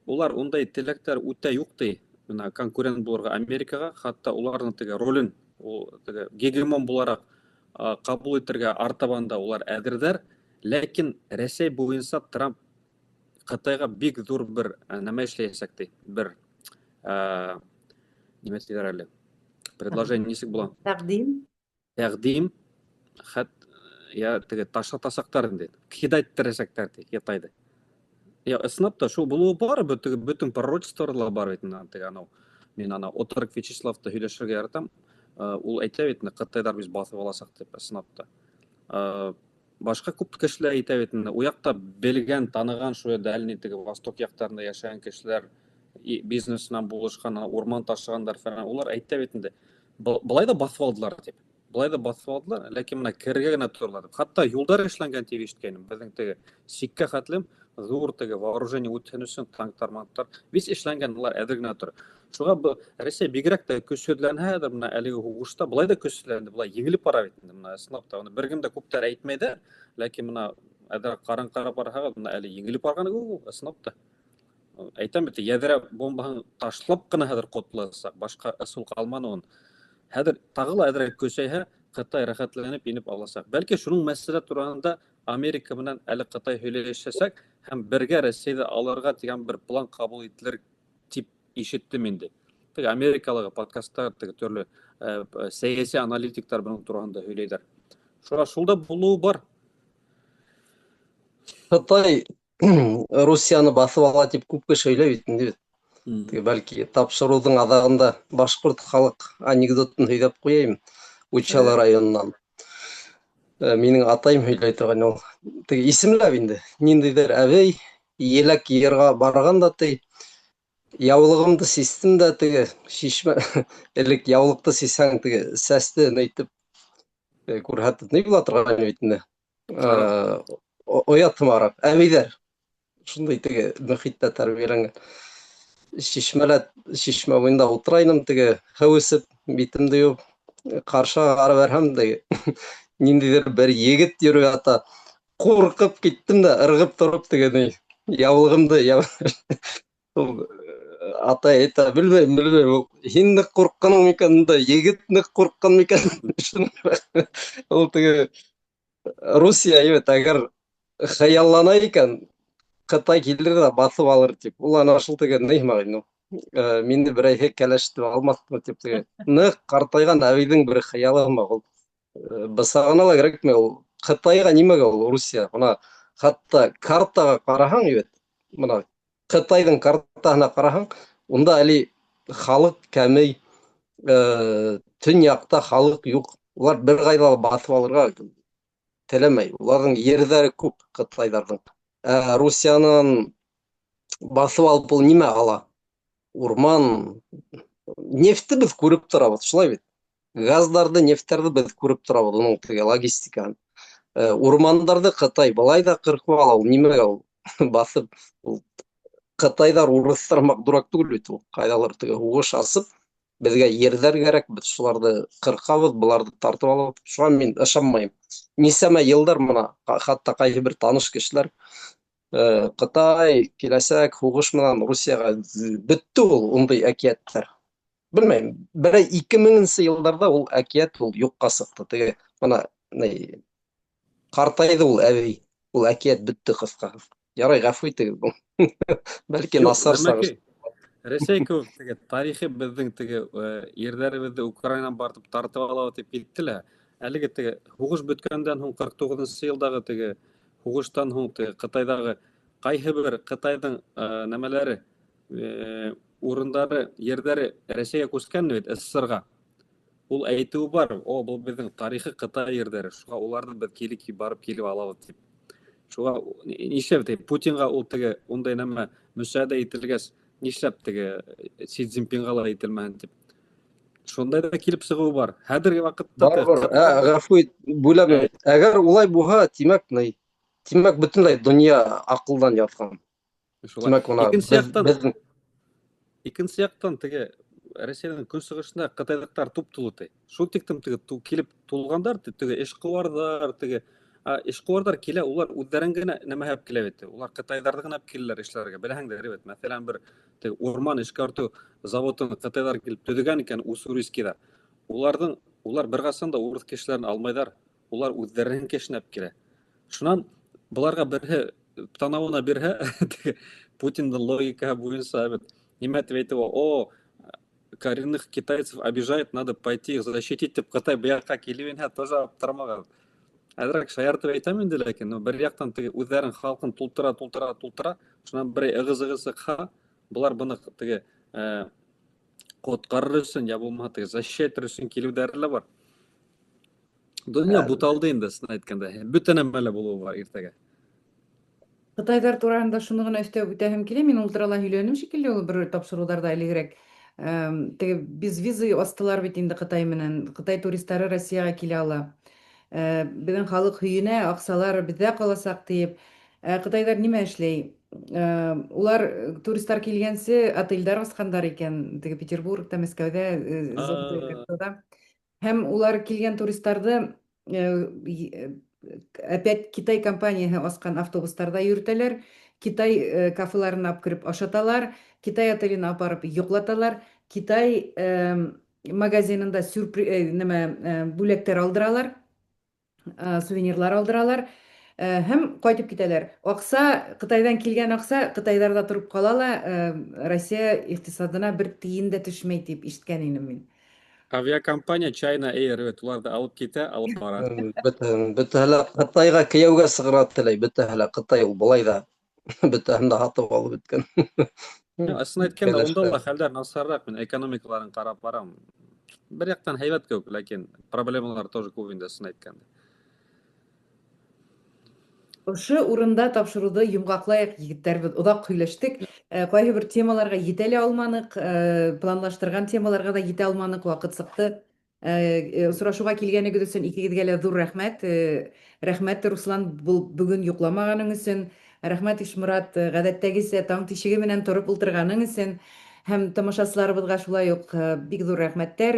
Улар ундай теләктәр үтә юк ди. Менә конкурент булырга Америкага, хатта уларның теге ролен, ул теге гегемон буларак кабул итәргә артабанда улар әзердер. Ләкин Рәсәй буенча Трамп Кытайга бик зур бер нәмә эшләячәк ди. Бер нимә диләр әле? Предложение нисек була? Тәкъдим я теге ташлатасактар инде. Кидайттырачактар ди Китайды. Я ысынап та шул булуы бар, бөтен пророчестволар бар бит теге анау. Мин ана Отрык Вячеславты һөйләшергә яратам. Ул әйтә бит, Кытайдар без басып аласак дип ысынап та. Башка күп кешеләр әйтә бит, у якта белгән, таныган шу дәлни теге Восток яктарында яшәгән кешеләр, бизнесмен булышкан, урман ташыгандар фәлән, улар әйтә бит инде. Булай да басып алдылар дип. Булай да басып алдылар, ләкин менә кергә генә торалар дип. Хатта юлдар эшләнгән дип ишеткәнем. Безнең теге сиккә хәтлем зур теге вооружение үтһен өчен танктар, манктар, вис эшләнгән, улар әзер генә тора. Шуга бу Россия бигрәк тә көчләнһә, менә әлеге хугышта булай да көчләнде, булай еңелеп бара бит инде. Менә снап та аны бер кем дә күптәр әйтмәде, ләкин менә әдәр карап барһагыз, менә әле еңелеп барганы ул снап та. Әйтәм бит, ядрә бомбаһын ташлап кына хәзер котласак, башка ысул калманы ул. Хәзер тагы ла әзрәк көчәйһә, Кытай рәхәтләнеп инеп аласак. Бәлки шуның мәсьәлә турында Америка белән әле Кытай һөйләшәсәк һәм бергә Россиядә алырга дигән бер план кабул ителер дип ишеттем инде. Теге Америкалыгы подкастта теге төрле сәяси аналитиктар буның турында һөйләйдер. Шулда булуы бар. Кытай Русияны басып ала дип күп кеше сөйләй бит инде. Бәлки тапшырудың аҙағында башҡорт халыҡ анекдотын һөйләп ҡуяйым. Учалы районынан. Минең атайым һөйләй торған ул. Теге исемләп инде. Ниндәйҙер әбей еләк йырға барғанда ти яулығымды систем дә теге шишмә элек яулыҡты сисәң теге сәсте әйтеп күрһәтеп ни була торған бит инде. Оятмараҡ әбейҙәр шундай теге мөхиттә тәрбиәләнгән. Шишмә буйында ултыра теге һыу эсеп, битемде юып, ҡаршыға ҡарап бәрһәм теге ниндәйҙер бер егет йөрөй ята. Ҡурҡып киттем дә ырғып тороп теге яулығымды атай әйтә, белмәйем, һин ныҡ ҡурҡҡаның микән, егет ныҡ ҡурҡҡан микән? Ул теге Русия әгәр хыяллана икән, Кытай килер ҙә баҫып алыр тип. Ул ана шул теге неймағын. Мине берәйһе кәләште алмаҫмы тип теге. Ныҡ ҡартайған әбейҙең бер хыялы ул. Бысағына ла кәрәкмәй ул. Кытайға нимәгә ул Русия? Бына хатта картаға ҡараһаң, ебет. Бына Кытайҙың картаһына ҡараһаң, унда әле халыҡ кәмей, төньяҡта халыҡ юҡ. Улар бер ҡайҙа ла баҫып алырға теләмәй. Уларҙың ерҙәре күп Кытайҙарҙың. Русиянан баҫып алып ул нимә ала? Урман, нефтте беҙ күреп торабыҙ, шулай бит. Газдарҙы, нефттәрҙе беҙ күреп торабыҙ, уның теге логистикаһын. урмандарды Қытай былай да қырқып ала, ул нимәгә ул басып, ул Кытайдар урыслар дурак түгел бит ул. Кайдалар теге һугыш асып, безгә ерҙәр кәрәк, без шуларны кыркабыз, буларны тартып алабыз. Шуңа мин ышанмайм. Нисәмә йылдар мына хатта кайһы бер таныш кешеләр Кытай киләсәк һугыш менән Русияга бетте ул ундай әкияттәр. Белмәйм, берәй 2000-нче йылдарда ул әкият ул юкка сыҡты. Теге мына картайды ул әбей. Ул әкият бетте кыскаһы. Ярай, ғәфү итегеҙ. Бәлки Юк, насар сағыш. нәмәки, Рәсәй кеүек теге тарихи беҙҙең теге ерҙәребеҙҙе Украинан бартып тартып алабыҙ тип киттеләр. Әлеге теге һуғыш бөткәндән һуң 49-нчы йылдағы теге һуғыштан һуң теге Ҡытайҙағы ҡайһы бер Ҡытайҙың нәмәләре, урындары, ерҙәре Рәсәйгә күскән бит, СССР-ға. Ул әйтеү бар, был беҙҙең тарихи Ҡытай ерҙәре, шуға уларҙы беҙ барып килеп алабыҙ тип. Шуға нишләп Путинға ул теге ундай нәмә мөсәғәҙә ителгәс, нишләп теге Си Цзиньпинға ла ителмәһен тип. Шундай да килеп сығыу бар. Хәҙерге ваҡытта Ғәфү ит, бүләм. Әгәр улай булһа, тимәк бөтөнләй донъя аҡылдан ятҡан. Тимәк, уна икенсе яҡтан теге Рәсәйҙең көнсығышында Ҡытайҙыҡтар туп-тулы ти. Шул тиктем теге килеп тулғандар, теге эшҡыуарҙар, теге эшҡыуарҙар килә, улар үҙҙәрен генә нәмәһәп килә бит. Улар Ҡытайҙарҙы гына киләләр эшләргә. Беләһеңдер бит, мәҫәлән, бер урман эшкәртеү заводын Ҡытайҙар килеп төҙөгән икән, Уссурийскиҙа. Улар бер ҡасан да урыҫ кешеләрен алмайҙар. Улар үҙҙәрен кешнәп килә. Шунан быларға берһе танауына бирһә, Путиндың логикаһы буйынса нимә тип әйтеү, коренных китайцев обижает, надо пойти их защитить, тип Ҡытай быяҡҡа килеп инһә, тоже аптырамаған. Әҙерәк шаяртып әйтәм инде, ләкин бер яҡтан теге үҙҙәрен халҡын тултыра, шунан берәй ығыз сыҡһа, былар быны теге ҡотҡарыр өсөн, я булмаһа теге защищать өсөн килеүҙәре лә бар. Донъя буталды инде, ысын әйткәндә. Бөтә нәмә лә булыуы бар иртәгә. Ҡытайҙар тураһында шуны ғына өҫтәп үтәһем килә. Мин ул турала һөйләнем шикелле, ул бер тапшырыуҙарҙа элегерәк. Теге безвиза астылар бит инде Ҡытай менән. Ҡытай туристтары Россияға килә ала. Беҙҙең халыҡ һөйөнә, аҡсалар беҙҙә ҡаласаҡ тиеп. Ҡытайҙар нимә эшләй? Улар туристтар килгәнсе отелдәр асҡандар икән, теге Петербургта, Мәскәүҙә, һәм улар килгән туристарҙы опять Китай компанияһы асҡан автобустарҙа йөрөтәләр, Китай кафеларына апкереп ашаталар, Китай отеленә апарып йоҡлаталар, Китай магазинында бүләктәр алдыралар, сувенирлар алдыралар, һәм ҡайтып китәләр. Ҡытайҙан килгән аҡса Ҡытайҙарҙа тороп ҡала ла, Россия иҡтисадына бер тейен дә төшмәй тип ишеткән инем мин. Авиакомпания China Air, уларҙы алып китә, алып бара. Бөтәһе лә Ҡытайға кейәүгә сығырға теләй. Бөтәһе лә Ҡытай ул былай ҙа бөтәһен дә һатып алып бөткән. Ысын әйткәндә, унда ла хәлдәр насарыраҡ. Мин экономикаларын ҡарап барам. Бер яҡтан һәйбәт кеүек, ләкин проблемалар тоже күп инде, ысын әйткәндә. Ошо урында тапшырыуҙы йомғаҡлайыҡ, егеттәр, беҙ оҙаҡ һөйләштек. Ҡайһы бер темаларға етә лә алманыҡ, планлаштырған темаларға да етә алманыҡ, ваҡыт сыҡты. Осрашыуға килгәнегеҙ өсөн икегеҙгә лә ҙур рәхмәт. Рәхмәт, Руслан, бүгөн йоҡламағаның өсөн. Рәхмәт, Ишморат, ғәҙәттәгесә таң тишеге менән тороп ултырғаның өсөн. Һәм тамашасыларыбыҙға шулай уҡ бик ҙур рәхмәттәр,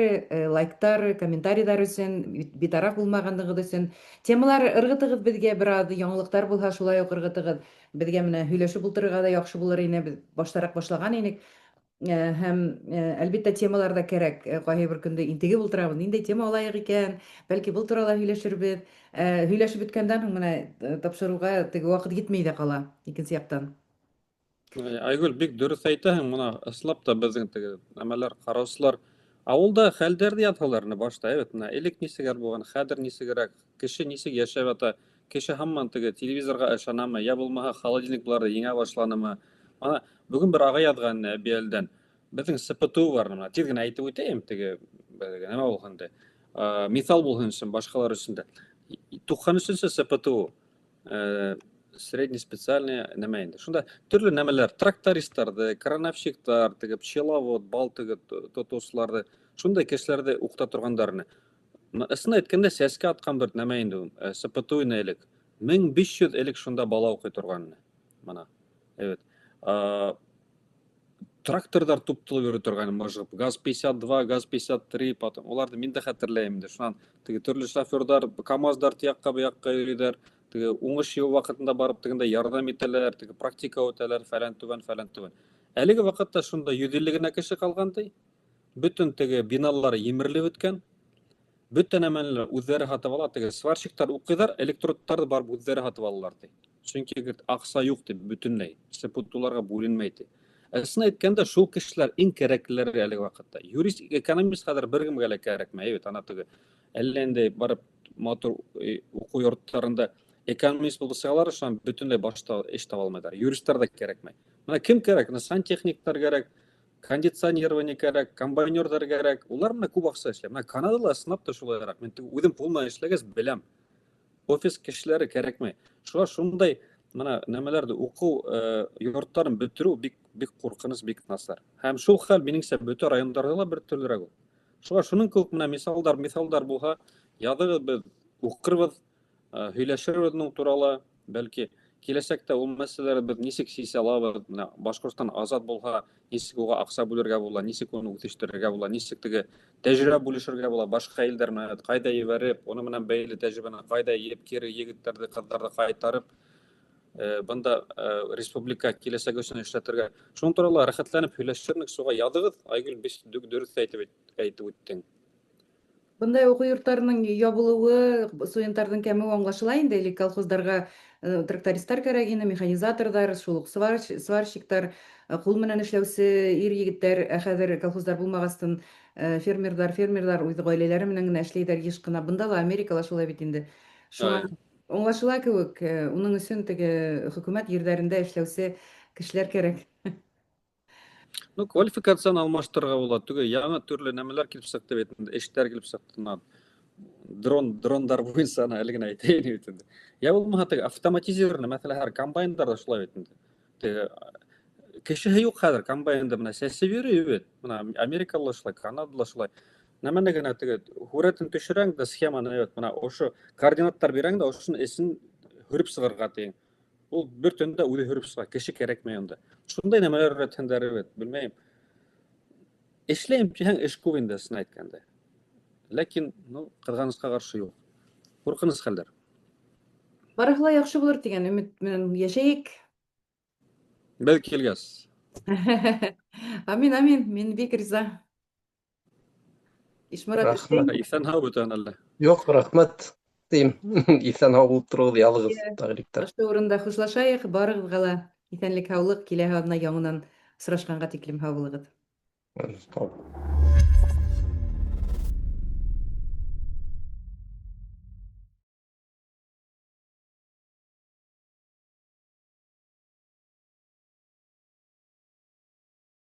лайктар, комментарийҙар өсөн, битараф булмағанығыҙ өсөн. Темалар ырғытығыҙ беҙгә, бер аҙ яңылыҡтар булһа, шулай уҡ ырғытығыҙ. Беҙгә менә һөйләшеп ултырырға да яҡшы булыр ине, беҙ баштараҡ башлаған инек. Һәм әлбиттә темалар да кәрәк. Ҡайһы бер көндө интегеп ултырабыҙ, ниндәй тема алайыҡ икән, бәлки был турала һөйләшербеҙ. Һөйләшеп бөткәндән һуң менә тапшырыуға теге ваҡыт етмәй ҙә ҡала, икенсе яҡтан. Айгөл, бик дөрөҫ әйтәһең, мына ысынлап та беҙҙең теге нәмәләр, ҡараусылар ауылда хәлдәрҙе яҙһалар башта, элек нисегәр булған, хәҙер нисегерәк, кеше нисек йәшәп ята, кеше һаман теге телевизорға ышанамы, я булмаһа холодильник буларҙы еңә башланымы. Ана бөгөн бер ағай яҙған Биэлдән, беҙҙең СПТУ бар, тиҙ генә әйтеп үтәйем, теге нәмә булһын да, миҫал булһын өсөн, башҡалар өсөн дә. 93-нче СПТУ, среднеспециальный нәмә инде. Шунда төрлө нәмәләр, трактористтарҙы, крановщиктар, пчеловод, бал тотоусыларҙы, шундай кешеләрҙе уҡыта торғандарны. Ысын әйткәндә, сәскә аткан бер нәмә инде ул. СПТУ-ны элек. 1500 элек шунда бала укый торган. Мына. Evet. Трактордар туптылып йөрү торган мыжгып. ГАЗ-52, ГАЗ-53, потом уларны мин дә хәтерләйм инде. Шуннан теге төрле шофёрдар, КАМАЗдар тияқка буякка йөриләр. Теге уңыш юл вакытында барып тегендә ярдәм итәләр, теге практика үтәләр, фәлән түбән, фәлән түбән. Әлеге вакытта шунда 150 генә кеше калган ди. Бөтен теге биналары емерлеп беткән. Бөтен әмәлләр үзләре һатып ала, теге сварщиктар укыйлар, электродтарды барып үзләре һатып алалар ди. Чөнки акса юк ди бөтенләй. СПТУларга бүленмәй ди. Ысын әйткәндә, шул кешеләр иң кирәклеләре әлеге вакытта. Юрист, экономист хәзер бер кемгә лә кирәкмәй. Evet, ана теге әллә инде барып матур уку йортларында экономист булсалар, шуны бөтенләй башта эш таба алмыйлар. Юристлар да кирәкмәй. Менә кем кирәк? Сантехниктар кирәк, кондиционирование кирәк, комбайнерлар кирәк. Улар менә күп акча эшләй. Менә Канадада сынап та шулайрак. Мин үзем булмай эшләгәс беләм. Офис кешеләре кирәкмәй. Шуңа шундай менә нәмәләрдә уку йортларын бетерү бик куркыныч, бик насар. Һәм шул хәл минеңчә бөтен районнарда ла бер төрлерәк ул. Шуңа шуның күп менә мисалдар булһа, языгыз без укырбыз, һөйләшербез моның туралы, бәлки киләчәктә ул мәсьәләләрне без ничек сис алабыз, менә Башкортстан азат булһа, ничек уга акча бүләргә була, ничек уны үтештерергә була, ничек теге тәҗрибә бүлешергә була, башка илдәр менә кайда ебәреп, уны менән бәйле тәҗрибәне кайда еп кире егетләрне, кызларны кайтарып, бында республика киләчәге өчен эшләтергә. Шуның турында рәхәтләнеп һөйләшерник, шуга ядыгыз, Айгөл, без дөрес әйтеп үттең. Bunday уку йортларының ябылуы, студентларның кәмү аңлашыла инде, или колхоздарга трактористтар кирәк инде, механизатордар, шул ук сварщиктар, кул менән эшләүче ир егетләр, хәзер колхоздар булмагастан фермерлар үз гаиләләре менән генә эшләйләр еш кына. Бында да Америкала шулай бит инде. Шуңа аңлашыла кебек, уның өчен теге хөкүмәт җирләрендә эшләүче кешеләр кирәк. Ну, квалификацияны алмаштырырга була. Түге яңа төрле нәмәләр килеп чыкты бит инде, эшләр килеп чыкты. Дрондар буенча әле генә әйтәйин бит инде. Я булмаса теге автоматизированный, мәсәлән, һәр комбайндар да шулай бит инде. Теге кешеһе юк хәзер комбайнда менә сәсеп йөри бит. Менә Америкалла шулай, Канадада шулай. Нәмәне генә теге хүрәтен төшерәң дә схеманы, менә ошо координаттар бирәң дә ошоны эсен хүреп сыгырга тиң. Ул бер төндә үзе хүреп сыга, кеше кирәкмәй анда. Шундай нәмәләр өйрәткәннәр бит, белмәйм. Эшләйм дисәң, эш күп инде, сын әйткәндә. Ләкин, кызганычка каршы юк. Куркыныч хәлләр. Барыһы ла яхшы булыр дигән өмет менән яшәйек. Бәлки килгәс. Амин, мин бик риза. Ишморат, Рахмәт. Исән һау бүтән әллә. Юк, рахмәт. Тим. Исән һау булып торыгыз, ялыгыз, тагриктар. Башка урында хушлашайык, барыгызга ла исәнлек, һаулык, киләһе атна яңынан сорашканга тиклем һау булыгыз. Һау.